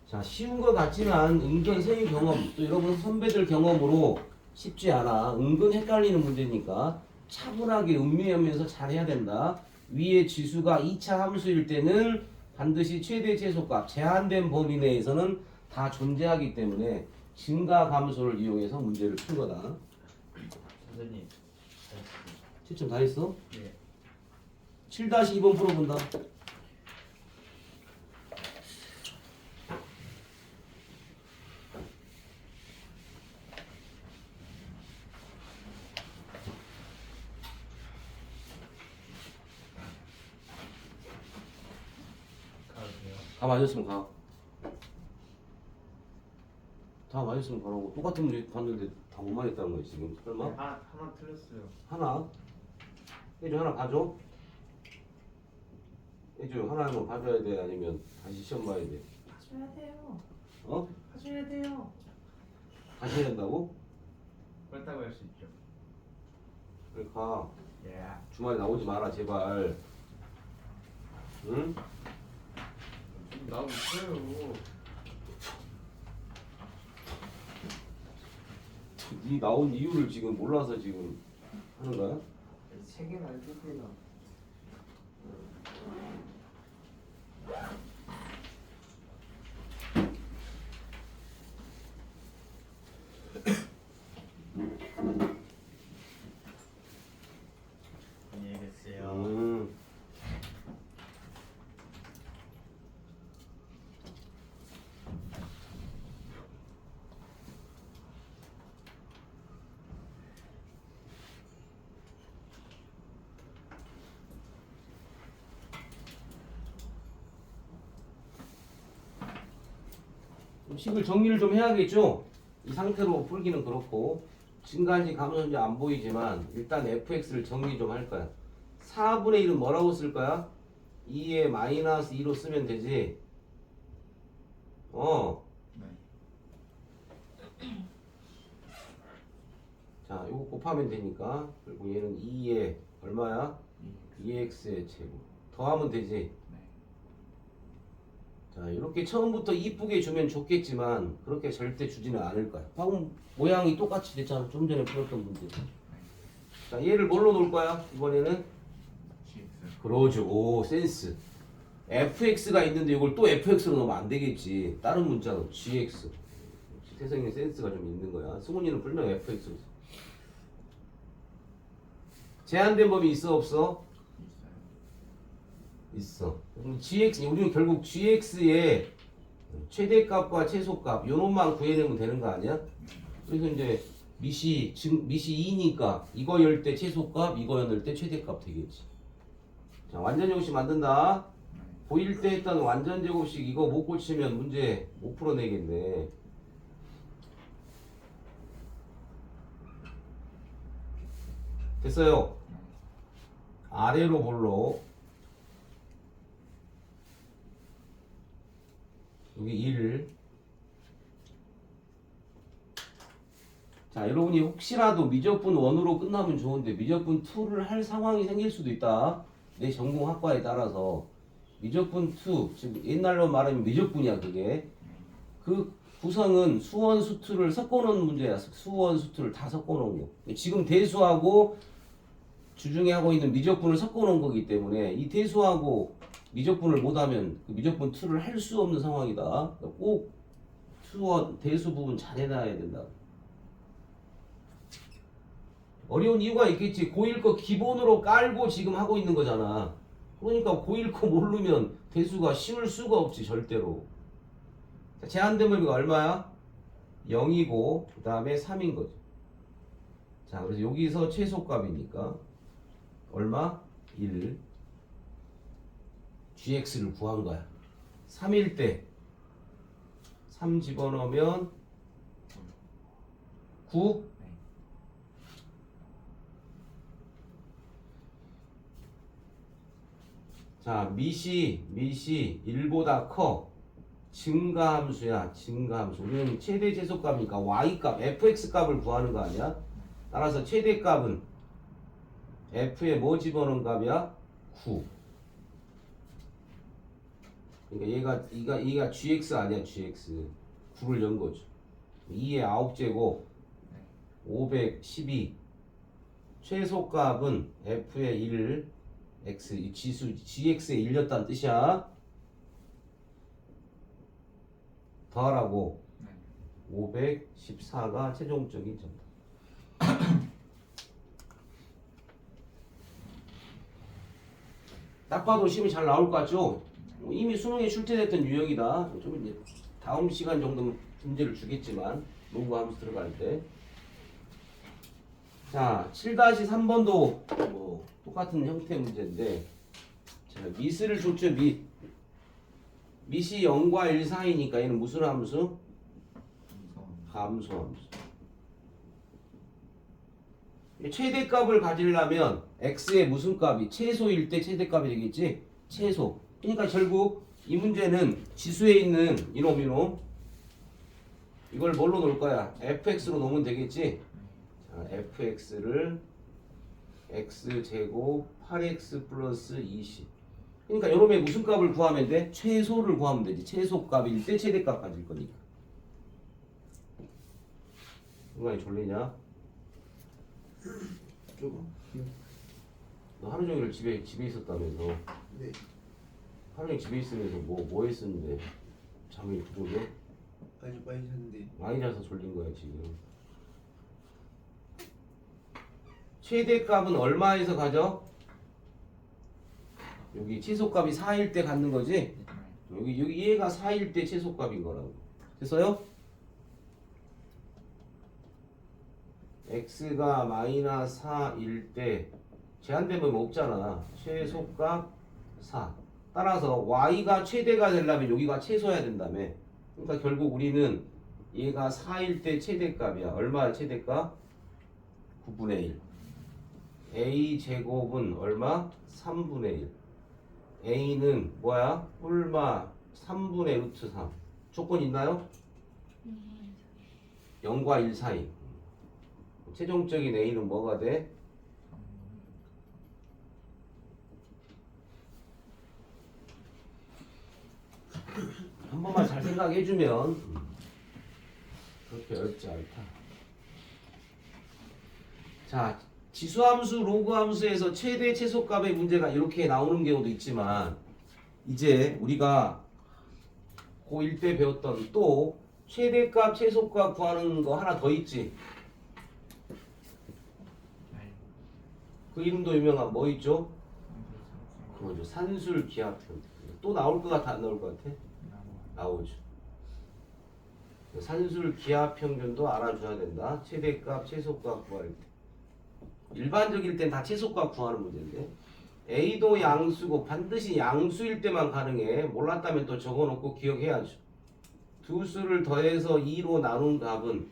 자, 쉬운 것 같지만 은근 선생님 경험, 또 여러분 선배들 경험으로 쉽지 않아. 은근 헷갈리는 문제니까 차분하게 음미하면서 잘 해야 된다. 위에 지수가 2차 함수일 때는 반드시 최대 최소값, 제한된 범위 내에서는 다 존재하기 때문에 증가 감소를 이용해서 문제를 푼 거다. 선생님. 채점 다 했어? 네. 7-2번 풀어본다. 가세요. 가 맞았으면 가. 다 맞았으면 바라고 똑같은 문제 봤는데 다 못 맞았다는 거야 지금 설마? 하나 틀렸어요. 하나? 해줘 하나 봐줘. 해줘 하나는 봐줘야 돼 아니면 다시 시험 봐야 돼? 봐줘야 돼요. 어? 봐줘야 돼요. 다시 해야 된다고? 그렇다고 할 수 있죠. 그래 가. 예. 주말에 나오지 마라 제발. 응? 나오고 있어요. 네 나온 이유를 지금 몰라서 지금 하는 거야? 세 개나 알겠구나. 안녕히 계세요. 식을 정리를 좀 해야겠죠? 이 상태로 풀기는 그렇고 증가한지 감소한지 안 보이지만 일단 fx를 정리 좀 할 거야. 4분의 1은 뭐라고 쓸 거야? 2에 마이너스 2로 쓰면 되지. 네. 자, 이거 곱하면 되니까 그리고 얘는 2에 얼마야? 2x의 제곱 더하면 되지. 네. 자, 이렇게 처음부터 이쁘게 주면 좋겠지만 그렇게 절대 주지는 않을 거야. 방금 모양이 똑같이 됐잖아. 좀 전에 풀었던 문제. 자, 얘를 뭘로 놓을 거야? 이번에는 GX. 그러죠. 오, 센스. fx가 있는데 이걸 또 fx로 넣으면 안 되겠지. 다른 문자로 gx. 역시 태성이는 센스가 좀 있는 거야. 승훈이는 분명 fx로 써. 제한된 범위 있어 없어? 있어. 그럼 gx 우리는 결국 gx의 최대값과 최소값 요놈만 구해내면 되는 거 아니야? 그래서 이제 미시 2니까 이거 열 때 최소값, 이거 열 때 최대값 되겠지. 자, 완전 제곱식 만든다. 보일 때 했던 완전 제곱식 이거 못 고치면 문제 못 풀어내겠네. 됐어요. 아래로 볼로 여기 1. 자, 여러분이 혹시라도 미적분 1으로 끝나면 좋은데 미적분 2를 할 상황이 생길 수도 있다. 내 전공 학과에 따라서 미적분 2, 지금 옛날로 말하면 미적분이야 그게. 그 구성은 수원 수투를 섞어놓은 문제야. 수원 수투를 다 섞어놓은 거. 지금 대수하고 주중에 하고 있는 미적분을 섞어놓은 거기 때문에 이 대수하고 미적분을 못하면 그 미적분 2를 할 수 없는 상황이다. 꼭 수원 대수 부분 잘 해놔야 된다. 어려운 이유가 있겠지. 고1 거 기본으로 깔고 지금 하고 있는 거잖아. 그러니까 고1 거 모르면 대수가 심을 수가 없지 절대로. 자, 제한된 범위가 얼마야? 0이고 그 다음에 3인 거죠. 자, 그래서 여기서 최소값이니까 얼마? 1. gx를 구한 거야. 3일 때 3 집어넣으면 9. 자, 미시 1보다 커. 증가함수야. 증가함수. 우리는 최대 최소값이니까 y값, fx값을 구하는 거 아니야? 따라서 최대값은 f에 뭐 집어넣은 값이야? 9. 그러니까 얘가 gx 아니야, gx. 9를 연 거죠. 2의 9제곱 512. 최소값은 f의 1, x, 이 지수 gx에 1렸다는 뜻이야. 더하라고. 514가 최종적인 정답. 딱 봐도 시험이 잘 나올 것 같죠? 이미 수능에 출제됐던 유형이다. 좀 이제 다음 시간 정도면 문제를 주겠지만 농구하면서 들어갈 때. 자, 7-3번도 뭐 똑같은 형태 문제인데, 자, 미스를 줬죠. 미시 0과 1 사이니까 얘는 무슨 함수? 감소함수. 최대값을 가지려면 x의 무슨 값이 최소일 때 최대값이 되겠지? 최소. 그러니까 결국 이 문제는 지수에 있는 이놈 이걸 뭘로 놓을 거야? fx로 놓으면 되겠지? 자, fx를 x제곱 8x 플러스 20. 그러니까 이놈의 무슨 값을 구하면 돼? 최소를 구하면 되지. 최소값일 때 최대값 가질 거니까. 인간이 졸리냐? 조금. 너 하루 종일 집에 있었다면서. 네. 하루 종일 집에 있으면서 뭐 했었는데 잠이 부족해? 아니 많이 잤는데. 많이 자서 졸린 거야 지금. 최대값은 얼마에서 가져? 여기 최소값이 4일 때 갖는 거지? 여기 얘가 4일 때 최소값인 거라고. 됐어요? x가 마이너스 4일 때 제한되면 없잖아. 최소값 4. 따라서 y가 최대가 되려면 여기가 최소여야 된다며. 그러니까 결국 우리는 얘가 4일 때 최대값이야. 얼마야 최대값? 9분의 1. a 제곱은 얼마? 3분의 1. a는 뭐야? 뿔마 3분의 루트 3. 조건 있나요? 0과 1 사이. 최종적인 a는 뭐가 돼? 한 번만 잘 생각해주면 그렇게 어렵지 않다. 자, 지수함수, 로그함수에서 최대 최소값의 문제가 이렇게 나오는 경우도 있지만 이제 우리가 고1 때 배웠던 또 최대값, 최소값 구하는 거 하나 더 있지. 그 이름도 유명한 뭐 있죠? 그거죠. 산술 기하편. 또 나올 것 같아 안 나올 것 같아? 나오죠. 산술 기하평균도 알아줘야 된다. 최대값, 최소값 구할 때. 일반적일 땐 다 최소값 구하는 문제인데 A도 양수고 반드시 양수일 때만 가능해. 몰랐다면 또 적어놓고 기억해야죠. 두 수를 더해서 2로 나눈 값은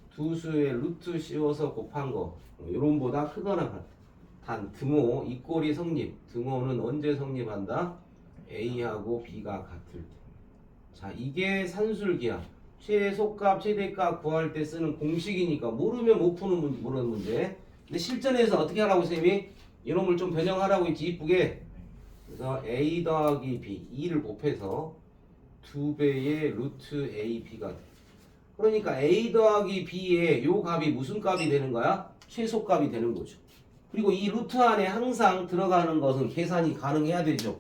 두 수의 루트 씌워서 곱한 거 이론보다 크거나 같다. 단 등호 이 꼴이 성립. 등호는 언제 성립한다? A하고 B가 같을 때. 자, 이게 산술기하. 최소값, 최대값 구할 때 쓰는 공식이니까 모르면 못 푸는 모르는 문제. 근데 실전에서 어떻게 하라고 쌤이? 이놈을 좀 변형하라고 했지 이쁘게. 그래서 A 더하기 B 2를 곱해서 2배의 루트 AB가 돼. 그러니까 A 더하기 B의 요 값이 무슨 값이 되는 거야? 최소값이 되는 거죠. 그리고 이 루트 안에 항상 들어가는 것은 계산이 가능해야 되죠.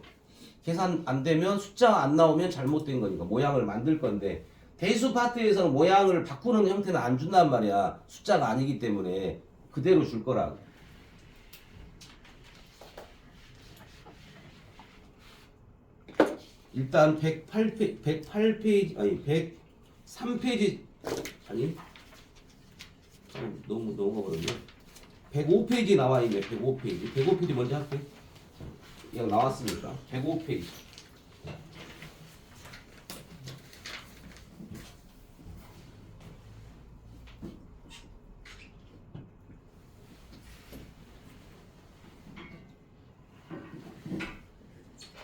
계산 안 되면 숫자가 안 나오면 잘못된 거니까 모양을 만들 건데 대수 파트에서는 모양을 바꾸는 형태는 안 준단 말이야. 숫자가 아니기 때문에 그대로 줄 거라고. 일단 108페이지 아니 103페이지 아니 너무 넘어버렸네. 105페이지 나와 있네. 105페이지. 105페이지 먼저 할게. 그냥 나왔으니까 105페이지.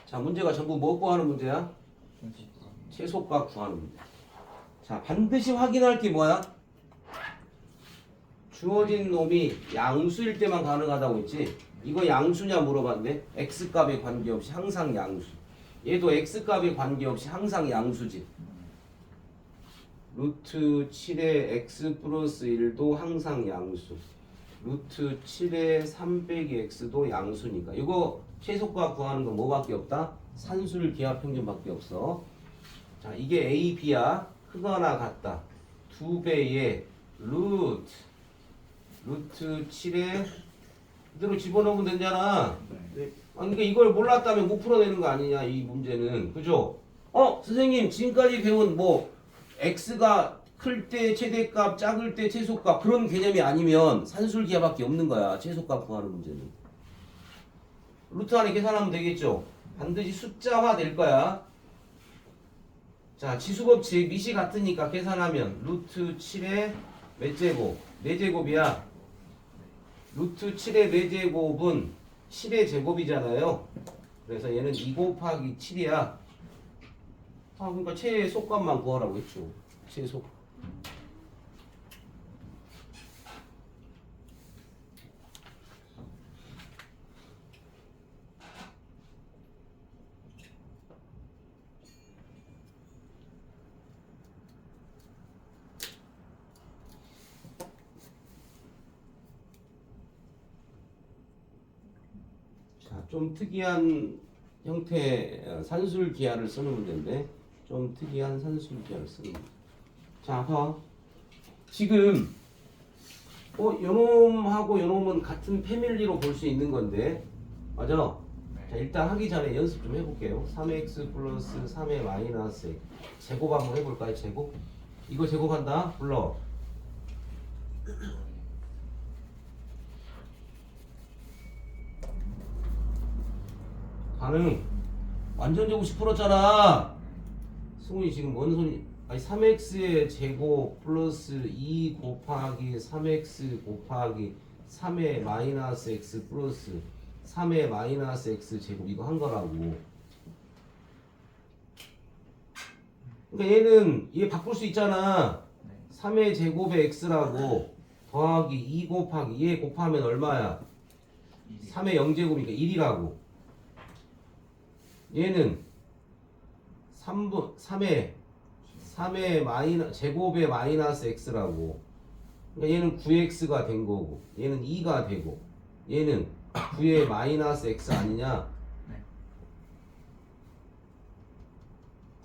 자, 문제가 전부 뭐 구하는 문제야? 최소값 구하는 문제. 자, 반드시 확인할 게 뭐야? 주어진 놈이 양수일 때만 가능하다고 했지. 이거 양수냐 물어봤는데 x값에 관계없이 항상 양수. 얘도 x값에 관계없이 항상 양수지. 루트 7의 x 플러스 1도 항상 양수. 루트 7의 3 빼기 x도 양수니까 이거 최소값 구하는 건 뭐밖에 없다? 산술 기하 평균밖에 없어. 자, 이게 a, b야. 크거나 같다. 2배의 루트 7에 그대로 집어넣으면 되잖아. 네. 그러니까 이걸 몰랐다면 못 풀어내는 거 아니냐 이 문제는. 그죠? 선생님 지금까지 배운 뭐 x가 클 때 최대값, 작을 때 최소값 그런 개념이 아니면 산술기하밖에 없는 거야. 최소값 구하는 문제는. 루트 안에 계산하면 되겠죠. 반드시 숫자화 될 거야. 자, 지수법칙 미시 같으니까 계산하면 루트 7의 몇 제곱? 4제곱이야. 루트 7의 4제곱은 7의 제곱이잖아요. 그래서 얘는 2 곱하기 7이야. 그러니까 최의 속값만 구하라고 했죠. 최의 속값. 자, 좀 특이한 형태 산술 기하를 쓰는 문제인데 좀 특이한 산술 기하를 쓰는 문제. 자, 봐. 지금 요놈하고 요놈은 같은 패밀리로 볼 수 있는 건데 맞아? 자, 일단 하기 전에 연습 좀 해볼게요. 3x 플러스 3의 마이너스 x 제곱 한번 해볼까요? 제곱? 이거 제곱한다? 불러. 가능. 완전 제곱 10 풀었잖아. 승훈이 지금 뭔 소리? 아니 3x의 제곱 플러스 2 곱하기 3x 곱하기 3의 마이너스 x 플러스 3의 마이너스 x 제곱 이거 한 거라고. 그러니까 얘는 얘 바꿀 수 있잖아. 3의 제곱의 x라고 더하기 2 곱하기 얘 곱하면 얼마야? 3의 0제곱이니까 1이라고. 얘는 3의 제곱의 마이너스 x라고. 그러니까 얘는 9x가 된 거고 얘는 2가 되고 얘는 9의 마이너스 x 아니냐? 네.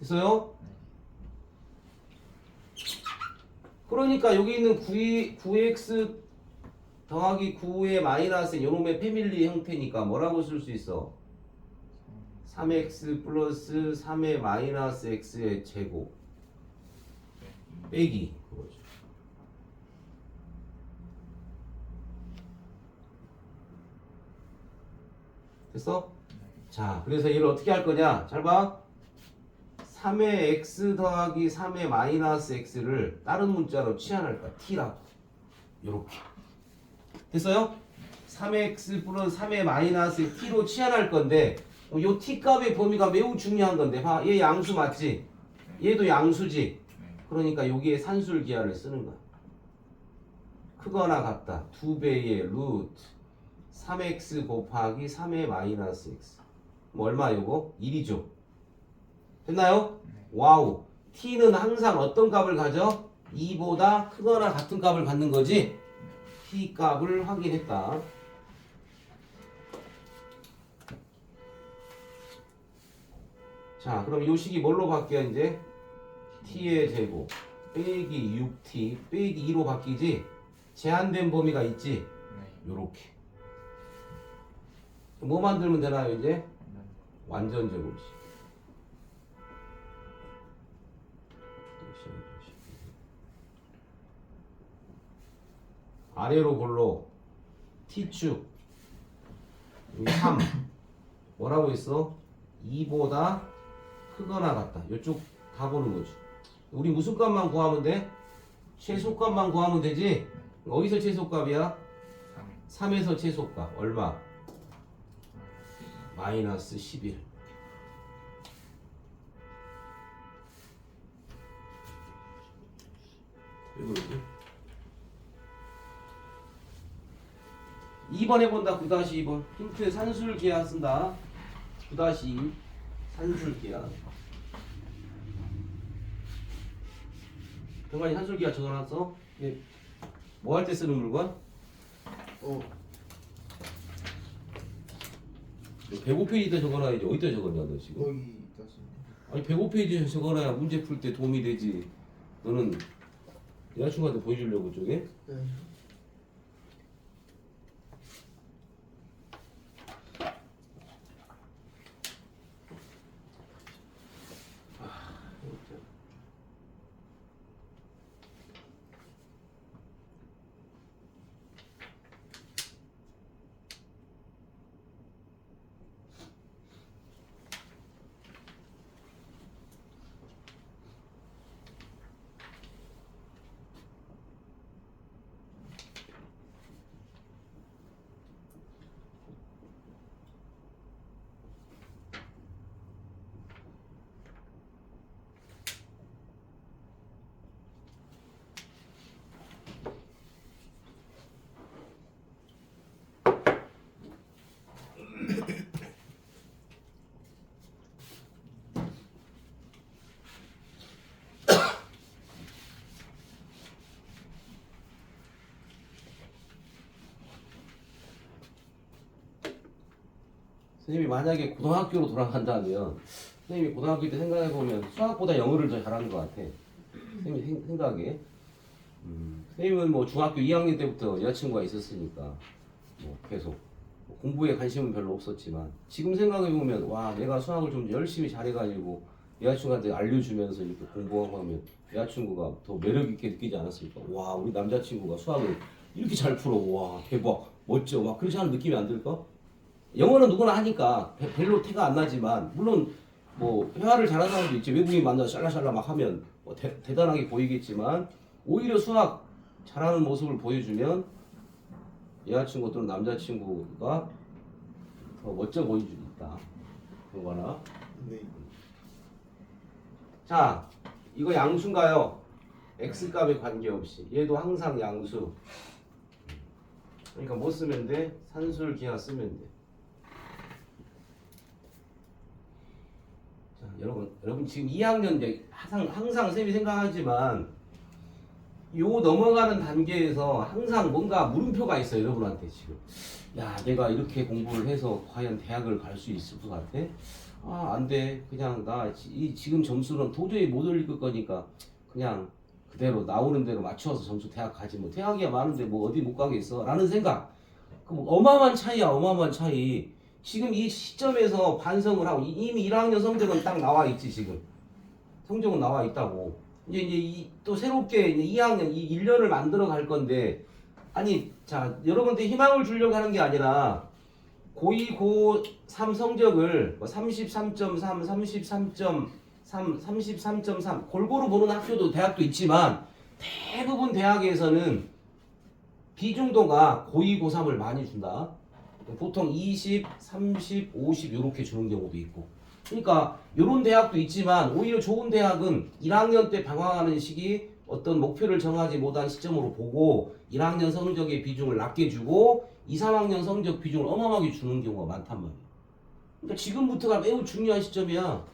됐어요? 네. 그러니까 여기 있는 9x 더하기 9의 마이너스 요놈의 패밀리 형태니까 뭐라고 쓸 수 있어? 3x 플러스 3의 마이너스 x의 제곱 빼기 그거죠. 됐어? 자, 그래서 얘를 어떻게 할 거냐? 잘 봐. 3의 x 더하기 3의 마이너스 x를 다른 문자로 치환할 거야. t라고. 요렇게. 됐어요? 3x 플러스 3의 마이너스 t로 치환할 건데 요 t 값의 범위가 매우 중요한 건데 봐. 얘 양수 맞지? 얘도 양수지? 그러니까 여기에 산술 기하를 쓰는 거야. 크거나 같다. 2배의 루트 3x 곱하기 3의 마이너스 x. 뭐 얼마 요거? 1이죠. 됐나요? 와우. t는 항상 어떤 값을 가져? 2보다 크거나 같은 값을 갖는 거지? t 값을 확인했다. 자, 그럼 요 식이 뭘로 바뀌어 이제? t의 제곱 빼기 6t 빼기 2로 바뀌지? 제한된 범위가 있지? 요렇게. 뭐 만들면 되나요 이제? 완전 제곱식. 아래로 골로 t축 3 뭐라고 했어? 2보다 크거나 같다. 이쪽 다 보는 거지. 우리 무슨 값만 구하면 돼? 최소값만 구하면 되지? 어디서 최소값이야? 3에서 최소값 얼마? 마이너스 11. 왜 그러지? 2번 해본다. 9-2번 힌트 산술 기하 쓴다. 9-2 산술 기하. 병관이 산술 기하 적어놨어? 뭐 할 때 쓰는 물건? 너 105페이지에 적어놔야지. 어디다 적었냐 너 지금? 거기 있었습니다. 아니 105페이지에 적어놔야 문제 풀 때 도움이 되지. 너는 여자친구한테 보여주려고 저게? 네. 선생님이 만약에 고등학교로 돌아간다면 선생님이 고등학교 때 생각해보면 수학보다 영어를 더 잘하는 것 같아. 선생님 생각에. 선생님은 뭐 중학교 2학년 때부터 여자친구가 있었으니까 뭐 계속 뭐 공부에 관심은 별로 없었지만 지금 생각해보면 와 내가 수학을 좀 열심히 잘해가지고 여자친구한테 알려주면서 이렇게 공부하고 하면 여자친구가 더 매력 있게 느끼지 않았을까? 와 우리 남자친구가 수학을 이렇게 잘 풀어. 와 대박 멋져. 막 그렇지 않은 느낌이 안 들까? 영어는 누구나 하니까 별로 티가 안 나지만 물론 뭐 회화를 잘하는 사람도 있지. 외국인 만나서 샬라샬라 막 하면 뭐 대단하게 보이겠지만 오히려 수학 잘하는 모습을 보여주면 여자친구 또는 남자친구가 더 멋져 보일 수 있다. 그런 거나. 네. 자, 이거 양수인가요? x값에 관계없이. 얘도 항상 양수. 그러니까 뭐 쓰면 돼? 산술 기하 쓰면 돼. 자, 여러분 지금 2학년 이제 항상 쌤이 생각하지만 요 넘어가는 단계에서 항상 뭔가 물음표가 있어요, 여러분한테 지금. 야, 내가 이렇게 공부를 해서 과연 대학을 갈 수 있을 것 같아? 아, 안 돼. 그냥 지금 점수는 도저히 못 올릴 거니까 그냥 그대로 나오는 대로 맞춰서 점수 대학 가지 뭐. 대학이야 많은데 뭐 어디 못 가겠어? 라는 생각. 그럼 어마어마한 차이야, 어마어마한 차이. 지금 이 시점에서 반성을 하고 이미 1학년 성적은 딱 나와 있지 지금. 성적은 나와 있다고. 이제 또 새롭게 이제 2학년 이 1년을 만들어 갈 건데 아니 자 여러분들 희망을 주려고 하는 게 아니라 고2 고3 성적을 뭐 33.3 33.3 33.3 골고루 보는 학교도 대학도 있지만 대부분 대학에서는 비중도가 고2 고3을 많이 준다. 보통 20 30 50 이렇게 주는 경우도 있고. 그러니까 이런 대학도 있지만 오히려 좋은 대학은 1학년 때 방황하는 시기 어떤 목표를 정하지 못한 시점으로 보고 1학년 성적의 비중을 낮게 주고 2, 3학년 성적 비중을 어마어마하게 주는 경우가 많단 말이에요. 그러니까 지금부터가 매우 중요한 시점이야.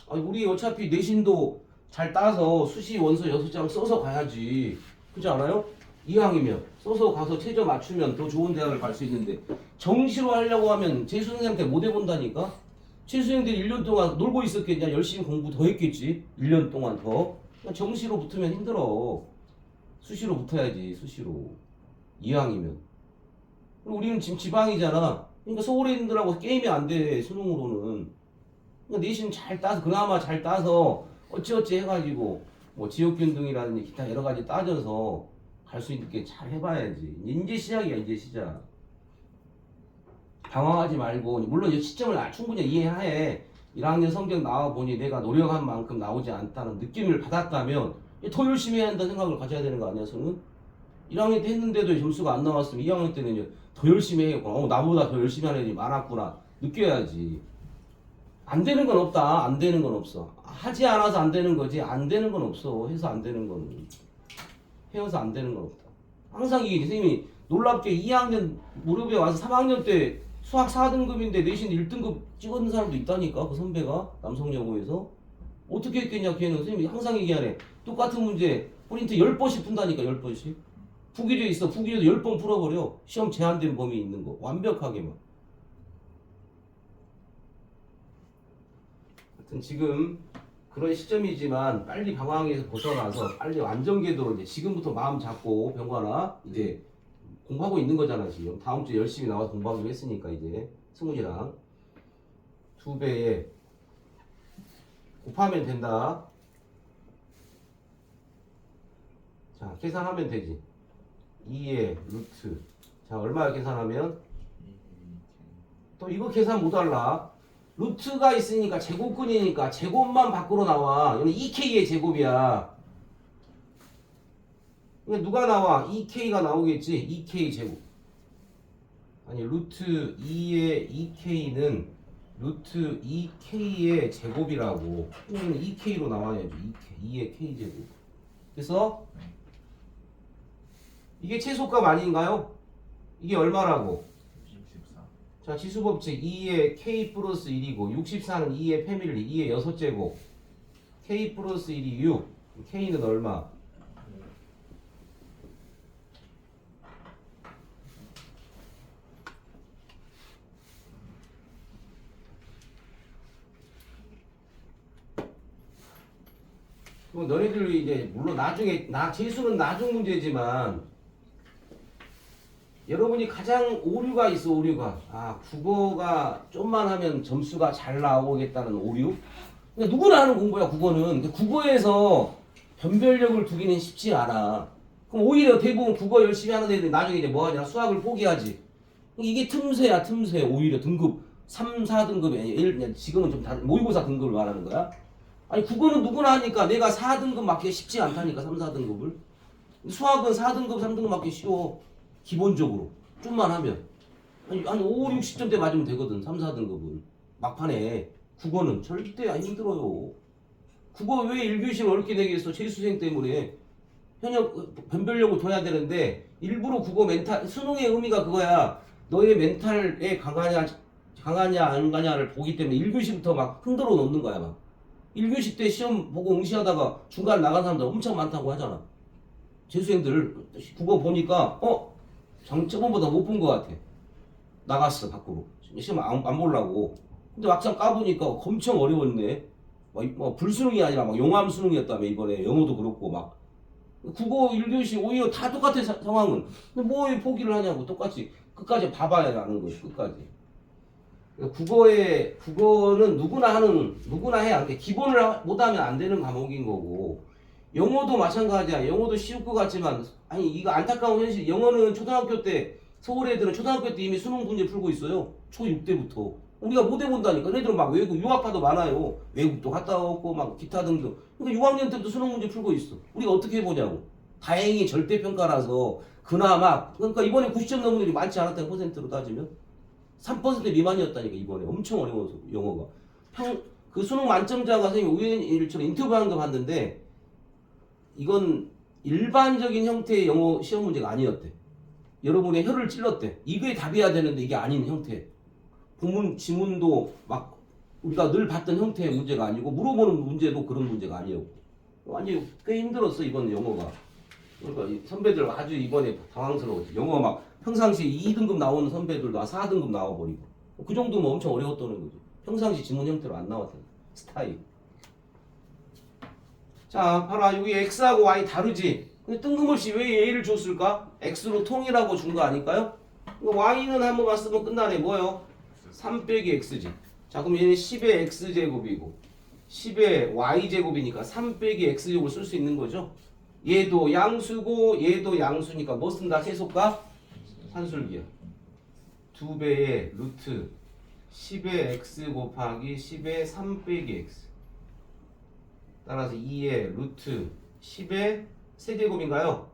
아니, 우리 어차피 내신도 잘 따서 수시 원서 6장 써서 가야지. 그렇지 않아요? 2학이면 써서 가서 최저 맞추면 더 좋은 대학을 갈 수 있는데 정시로 하려고 하면 재수생한테 못 해본다니까? 재수생들이 1년 동안 놀고 있었겠냐? 열심히 공부 더 했겠지? 1년 동안 더. 그러니까 정시로 붙으면 힘들어. 수시로 붙어야지, 수시로. 2학이면. 그리고 우리는 지금 지방이잖아. 그러니까 서울에 있는 들하고 게임이 안 돼, 수능으로는. 그러니까 내신 잘 따서, 그나마 잘 따서, 어찌어찌 해가지고, 뭐 지역균 등이라든지 기타 여러 가지 따져서 갈 수 있게 잘 해봐야지. 이제 시작이야, 이제 시작. 방황하지 말고 물론 이 시점을 충분히 이해해. 1학년 성적 나와보니 내가 노력한 만큼 나오지 않다는 느낌을 받았다면 더 열심히 해야 한다는 생각을 가져야 되는 거 아니야, 저는? 1학년 때 했는데도 점수가 안 나왔으면 2학년 때는 이제 더 열심히 해야겠구나. 나보다 더 열심히 하는 애들이 많았구나. 느껴야지. 안 되는 건 없다. 안 되는 건 없어. 하지 않아서 안 되는 거지. 안 되는 건 없어. 해서 안 되는 건. 해서 안 되는 건 없다. 항상 이게 선생님이 놀랍게 2학년 무렵에 와서 3학년 때 수학 4등급인데 내신 1등급 찍었는 사람도 있다니까. 그 선배가 남성여고에서 어떻게 했겠냐. 걔는 선생님이 항상 얘기하네. 똑같은 문제 프린트 10번씩 푼다니까. 10번씩 부기류 있어. 부기류도 10번 풀어버려. 시험 제한된 범위 있는 거 완벽하게만. 하여튼 지금 그런 시점이지만 빨리 방황에서 벗어나서 빨리 완전 궤도로 이제 지금부터 마음 잡고 병관아 이제 공부하고 있는 거잖아. 지금 다음 주에 열심히 나와서 공부하기로 했으니까 이제 승훈이랑 2배에 곱하면 된다. 자 계산하면 되지. 2의 루트. 자 얼마 계산하면 또 이거 계산 못 할라. 루트가 있으니까 제곱근이니까 제곱만 밖으로 나와. 이건 2k의 제곱이야. 그러니까 누가 나와? 2k가 나오겠지. 2k 제곱. 아니 루트 2의 2k는 루트 2k의 제곱이라고. 그러면 2k로 나와야죠. 2의 k 제곱. 그래서 이게 최소값 아닌가요? 이게 얼마라고? 64. 자 지수법칙 2의 k 플러스 1이고 64는 2의 패밀리 2의 6제곱 k 플러스 1이 6 k는 얼마? 너네들이 이제 물론 나중에 재수는 나중 문제지만 여러분이 가장 오류가 있어. 오류가 국어가 좀만 하면 점수가 잘 나오겠다는 오류. 그러니까 누구나 하는 공부야 국어는. 근데 국어에서 변별력을 두기는 쉽지 않아. 그럼 오히려 대부분 국어 열심히 하는 애들이 나중에 이제 뭐 하냐? 수학을 포기하지. 이게 틈새야 틈새. 오히려 등급 3, 4등급이 아니야. 지금은 좀 다른 모의고사 등급을 말하는 거야. 아니 국어는 누구나 하니까 내가 4등급 맞기 쉽지 않다니까. 3, 4등급을. 수학은 4등급, 3등급 맞기 쉬워. 기본적으로 좀만 하면 한 5, 60점대 맞으면 되거든. 3, 4등급은 막판에. 국어는 절대 안 힘들어요. 국어 왜 1교시를 어렵게 내겠어? 재수생 때문에. 현역 변별력을 둬야 되는데 일부러 국어 멘탈 수능의 의미가 그거야. 너의 멘탈에 강하냐 안 강하냐를 보기 때문에 1교시부터 막 흔들어 놓는 거야. 막 1교시 때 시험 보고 응시하다가 중간 나간 사람들 엄청 많다고 하잖아. 재수생들 국어 보니까 저번보다 못 본 것 같아. 나갔어 밖으로. 시험 안 보려고. 근데 막상 까보니까 엄청 어려웠네. 막 불수능이 아니라 막 용암 수능이었다며. 이번에 영어도 그렇고 막 국어 1교시 오히려 다 똑같은 상황은. 근데 뭐 포기를 하냐고. 똑같이 끝까지 봐봐야 하는 거지. 끝까지. 국어는 누구나 해야 하는데 기본을 못하면 안 되는 과목인 거고. 영어도 마찬가지야. 영어도 쉬울 것 같지만 아니 이거 안타까운 현실. 영어는 초등학교 때 서울 애들은 초등학교 때 이미 수능 문제 풀고 있어요. 초6 때부터. 우리가 못 해본다니까. 애들은 막 외국 유학파도 많아요. 외국도 갔다 오고 막 기타 등등. 그러니까 6학년 때부터 수능 문제 풀고 있어. 우리가 어떻게 해보냐고. 다행히 절대평가라서 그나마. 그러니까 이번에 90점 넘은 애들이 많지 않았다는 퍼센트로 따지면 3% 미만이었다니까. 이번에 엄청 어려워서 영어가. 그 수능 만점자가 선생님 우연일처럼 인터뷰한 거 봤는데 이건 일반적인 형태의 영어 시험 문제가 아니었대. 여러분의 혀를 찔렀대. 이게 답이어야 되는데 이게 아닌 형태. 국문 지문도 막 우리가 늘 봤던 형태의 문제가 아니고 물어보는 문제도 그런 문제가 아니었고 완전히 꽤 힘들었어 이번 영어가. 그러니까 이 선배들 아주 이번에 당황스러웠지. 영어 막 평상시 2등급 나오는 선배들도 4등급 나와버리고 그 정도면 엄청 어려웠다는 거죠. 평상시 지문 형태로 안 나왔던 스타일. 자 봐라 여기 x하고 y 다르지. 근데 뜬금없이 왜 a를 줬을까? x로 통일하고 준 거 아닐까요? y는 한 번만 쓰면 끝나네. 뭐요? 3 빼기 x지. 자 그럼 얘는 10의 x제곱이고 10의 y제곱이니까 3 빼기 x제곱을 쓸 수 있는 거죠. 얘도 양수고 얘도 양수니까 뭐 쓴다? 최소값? 산술기야. 2배의 루트 10의 x 곱하기 10의 3 빼기 x 따라서 2의 루트 10의 세제곱인가요?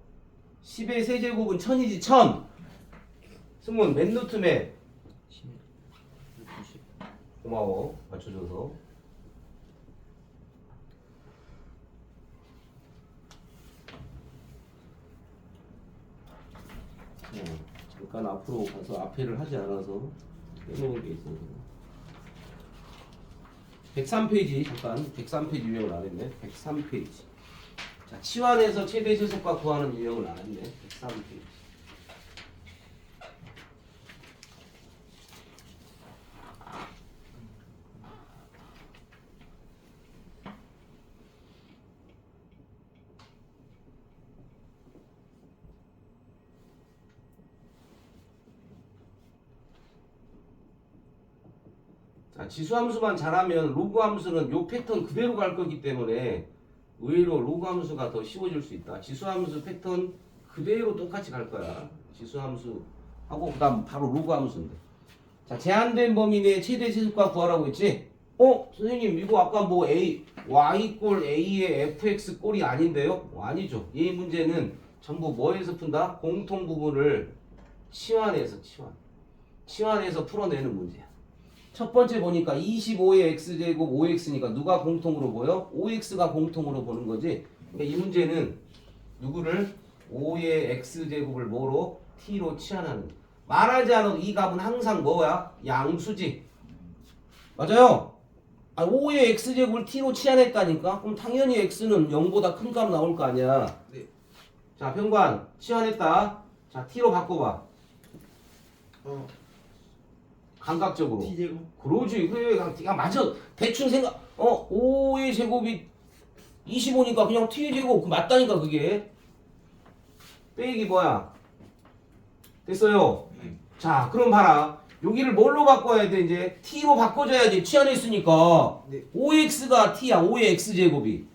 10의 세제곱은 1000이지 1000. 승문 맨 루트매. 고마워 맞춰줘서. 잠깐 앞으로 가서 앞에를 하지 않아서 빼놓은 게 있어서 103페이지 잠깐 103페이지 유형을 안 했네. 103페이지. 자 치환에서 최대 최소값 구하는 유형을 안 했네. 103페이지. 자, 지수함수만 잘하면 로그 함수는 요 패턴 그대로 갈 거기 때문에 의외로 로그 함수가 더 쉬워질 수 있다. 지수함수 패턴 그대로 똑같이 갈 거야. 지수함수 하고 그다음 바로 로그 함수인데. 자, 제한된 범위 내에 최대 최소값 구하라고 했지? 선생님 이거 아까 뭐 y 꼴 a의 fx 꼴이 아닌데요? 아니죠. 이 문제는 전부 뭐에서 푼다? 공통 부분을 치환해서 풀어내는 문제야. 첫 번째 보니까 25의 x제곱 5x니까 누가 공통으로 보여? 5x가 공통으로 보는 거지. 그러니까 이 문제는 누구를 5의 x제곱을 뭐로? t로 치환하는. 말하지 않아도 이 값은 항상 뭐야? 양수지. 맞아요. 5의 x제곱을 t로 치환했다니까? 그럼 당연히 x는 0보다 큰 값 나올 거 아니야. 네. 자 평관 치환했다. 자 t로 바꿔봐. 감각적으로. t제곱. 그러지. 그래. 야 맞아. 대충 생각. 5의 제곱이 25니까 그냥 t의 제곱 그 맞다니까 그게. 빼기 뭐야? 됐어요. 자 그럼 봐라. 여기를 뭘로 바꿔야 돼 이제? t로 바꿔줘야지. t 안에 있으니까. 네. 5x가 t야. 5의 x제곱이.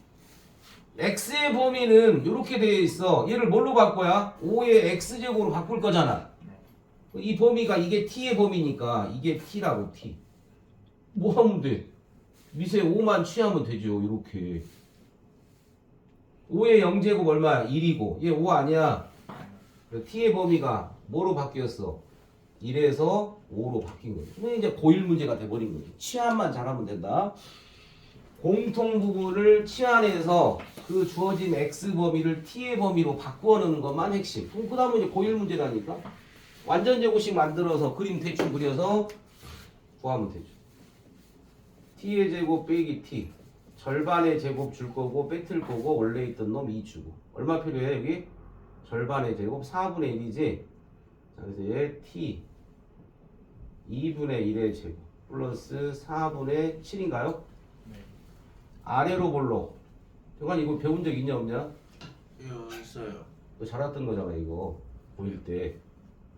x의 범위는 이렇게 되어 있어. 얘를 뭘로 바꿔야? 5의 x제곱으로 바꿀 거잖아. 이 범위가 이게 t의 범위니까 이게 t라고 t. 뭐 하면 돼? 밑에 5만 취하면 되죠. 이렇게. 5의 0제곱 얼마야? 1이고 얘 5 아니야. t의 범위가 뭐로 바뀌었어? 1에서 5로 바뀐 거지. 그럼 이제 고일 문제가 돼버린 거지. 치환만 잘하면 된다. 공통 부분을 치환해서 그 주어진 x 범위를 t의 범위로 바꿔놓는 것만 핵심. 그럼 그 다음은 이제 고일 문제라니까. 완전 제곱식 만들어서 그림 대충 그려서 구하면 되죠. t의 제곱 빼기 t. 절반의 제곱 줄 거고 뺏을 거고 원래 있던 놈 2 주고. 얼마 필요해 여기? 절반의 제곱 4분의 1이지. 자 그래서 얘 t 2분의 1의 제곱 플러스 4분의 7인가요? 네. 아래로 볼로. 정관 이거 배운 적 있냐 없냐? 예, 있어요. 너 잘 왔던 거잖아 이거 보일 때.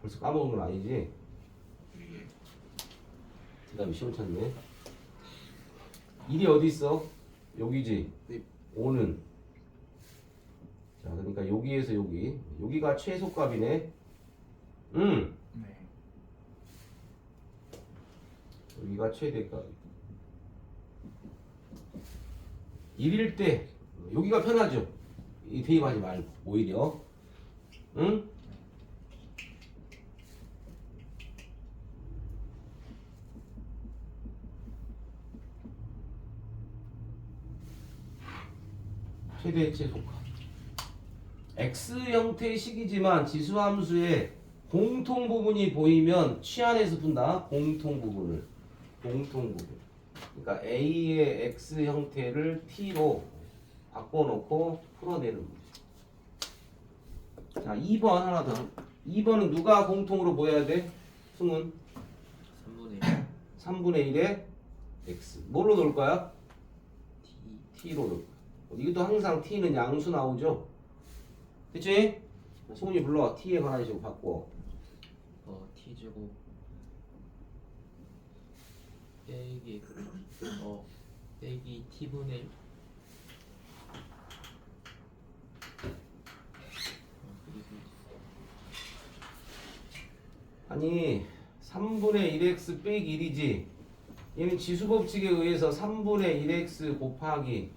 벌써 까먹은 건 아니지? 이게 그 다음에 시원찮네. 1이 어디 있어? 여기지? 네. 5는 자 그러니까 여기에서 여기가 최소값이네. 네. 여기가 최대값. 1일 때 여기가 편하죠. 이 대입하지 말고 오히려. 응? 최대 최소값. X 형태의 식이지만 지수함수에 공통 부분이 보이면 취한해서 푼다. 공통 부분을. 공통 부분. 그러니까 A의 X 형태를 T로 바꿔놓고 풀어내는 거죠. 자, 2번 하나 더. 2번은 누가 공통으로 보여야 돼? 승은 3분의 1. 3분의 1의 X. 뭘로 놓을 거야? T로 놓을 거야. 이것도 항상 T는 양수 나오죠? 그치? 승훈이 불러. T에 관한 식으로 바꿔. t 제곱 빼기 빼기 t분의 1. 아니 3분의 1x 빼기 1이지. 얘는 지수법칙에 의해서 3분의 1x 곱하기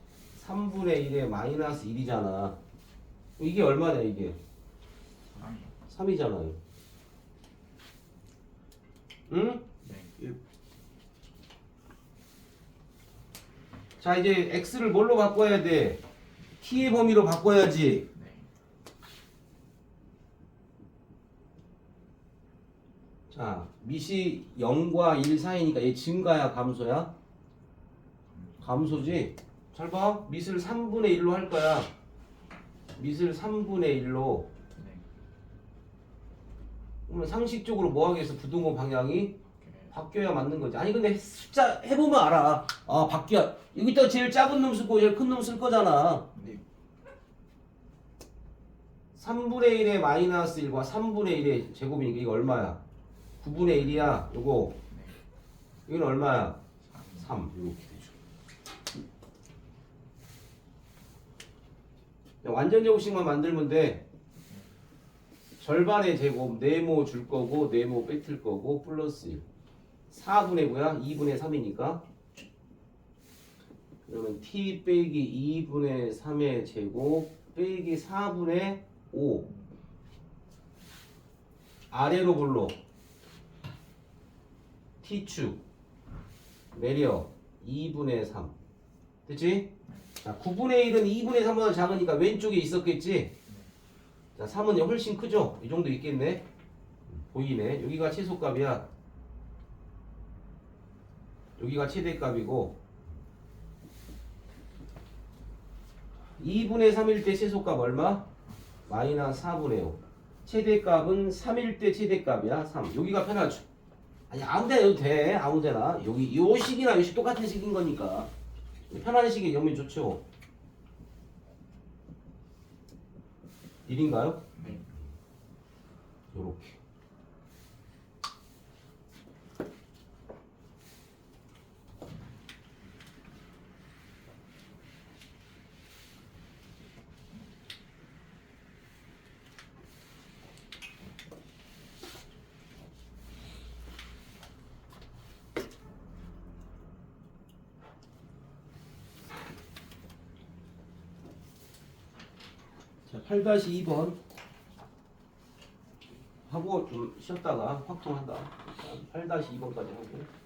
3분의 1의 마이너스 1이잖아. 이게 얼마냐 이게? 3이잖아요. 응? 네. 자 이제 x를 뭘로 바꿔야 돼? t의 범위로 바꿔야지. 네. 자 밑이 0과 1 사이니까 얘 증가야 감소야? 감소지? 잘 봐. 밑을 3분의 1로 할 거야. 밑을 3분의 1로. 네. 그러면 상식적으로 뭐 하겠어? 부등호 방향이 바뀌어야 맞는 거지. 아니 근데 숫자 해보면 알아. 아 바뀌어. 여기다가 제일 작은 놈 쓰고 제일 큰 놈 쓸 거잖아. 네. 3분의 1의 마이너스 1과 3분의 1의 제곱이니까 이거 얼마야? 9분의 1이야. 요거. 이건 얼마야? 3. 이렇게 되죠. 완전 제곱식만 만들면 돼. 절반의 제곱 네모 줄 거고 네모 뺏을 거고 플러스 1. 4분의 9야? 2분의 3이니까. 그러면 t 빼기 2분의 3의 제곱 빼기 4분의 5. 아래로 볼로 t축 내려 2분의 3. 됐지? 자, 9분의 1은 2분의 3보다 작으니까 왼쪽에 있었겠지? 자, 3은 훨씬 크죠? 이 정도 있겠네? 보이네. 여기가 최소값이야. 여기가 최대값이고 2분의 3일 때 최소값 얼마? 마이너스 4분의 5. 최대값은 3일 때 최대값이야. 3. 여기가 편하죠? 아니 아무데나 해도 돼. 아무데나. 여기 요 식이나 요 식 똑같은 식인 거니까 편한 식이 영면 좋죠. 1인가요? 네. 요렇게. 자, 8-2번 하고 좀 쉬었다가 확통한다. 8-2번까지 하고.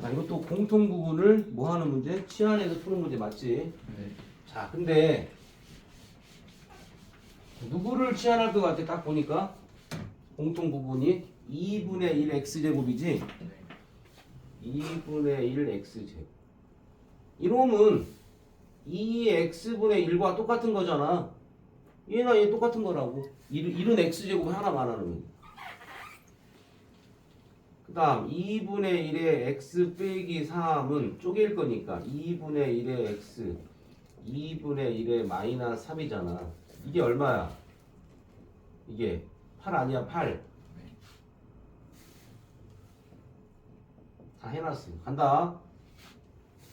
자, 이것도 공통 부분을 뭐 하는 문제? 치안에서 푸는 문제 맞지? 네. 자, 근데 누구를 치환할 것 같아? 딱 보니까 공통 부분이 2분의 1 x제곱이지? 네. 2분의 1 x제곱. 이놈은 2x분의 1과 똑같은 거잖아. 얘나 얘 똑같은 거라고. 1은 x제곱 하나만 하는 거. 그 다음 2분의 1의 x 빼기 3은 쪼갤 거니까 2분의 1의 x 2분의 1의 마이너스 3이잖아. 이게 얼마야? 이게 8 아니야 8. 다 해놨어. 간다.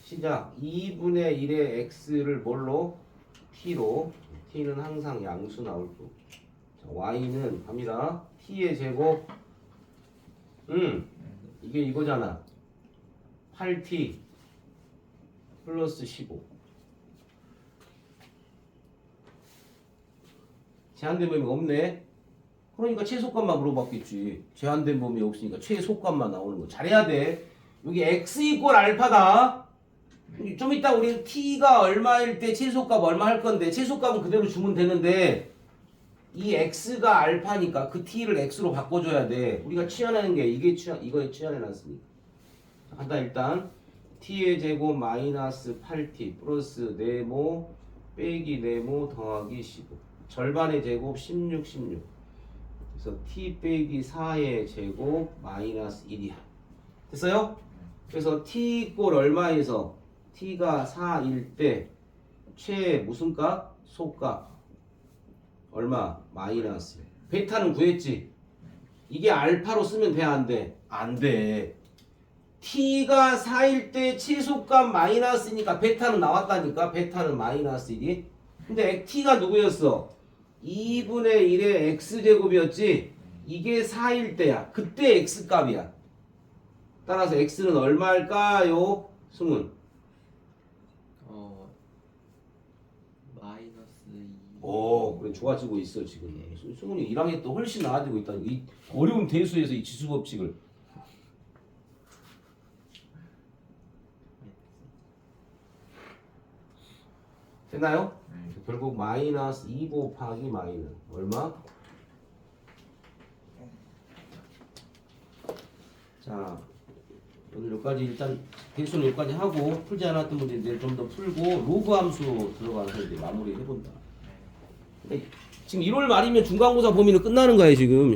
시작. 2분의 1의 x를 뭘로? t로. t는 항상 양수 나올 거. 자, y는 갑니다. t의 제곱. 이게 이거잖아. 8t 플러스 15. 제한된 범위가 없네. 그러니까 최소값만 물어봤겠지. 제한된 범위 없으니까 최소값만 나오는 거. 잘해야 돼. 여기 x 이꼴 알파다. 좀 이따 우리 t가 얼마일 때 최소값 얼마 할 건데 최소값은 그대로 주면 되는데 이 x가 알파니까 그 t를 x로 바꿔줘야 돼. 우리가 치환하는 게 이게 이거에 치환해놨으니까. 간다. 일단 t의 제곱 마이너스 8t 플러스 네모 빼기 네모 더하기 15. 절반의 제곱 16, 16. 그래서 t 빼기 4의 제곱 마이너스 1이야. 됐어요? 그래서 t 꼴 얼마에서 t가 4일 때 최 무슨 값? 소값 얼마? 마이너스. 베타는 구했지? 이게 알파로 쓰면 돼, 안 돼? 안 돼. t가 4일 때 최소값 마이너스니까 베타는 나왔다니까. 베타는 마이너스 1이. 근데 t가 누구였어? 2분의 1의 x제곱이었지? 이게 4일 때야. 그때 x값이야. 따라서 x는 얼마일까요? 승훈. 마이너스 2. 오, 그래 좋아지고 있어 지금. 승훈이 1학년 또 훨씬 나아지고 있다. 이 어려운 대수에서 이 지수 법칙을. 됐나요? 결국 마이너스 2 곱하기 마이너스 얼마? 자, 오늘 여기까지 일단 대수는 여기까지 하고 풀지 않았던 문제들 좀 더 풀고 로그 함수 들어가서 이제 마무리 해본다. 근데 지금 1월 말이면 중간고사 범위는 끝나는 거야 지금.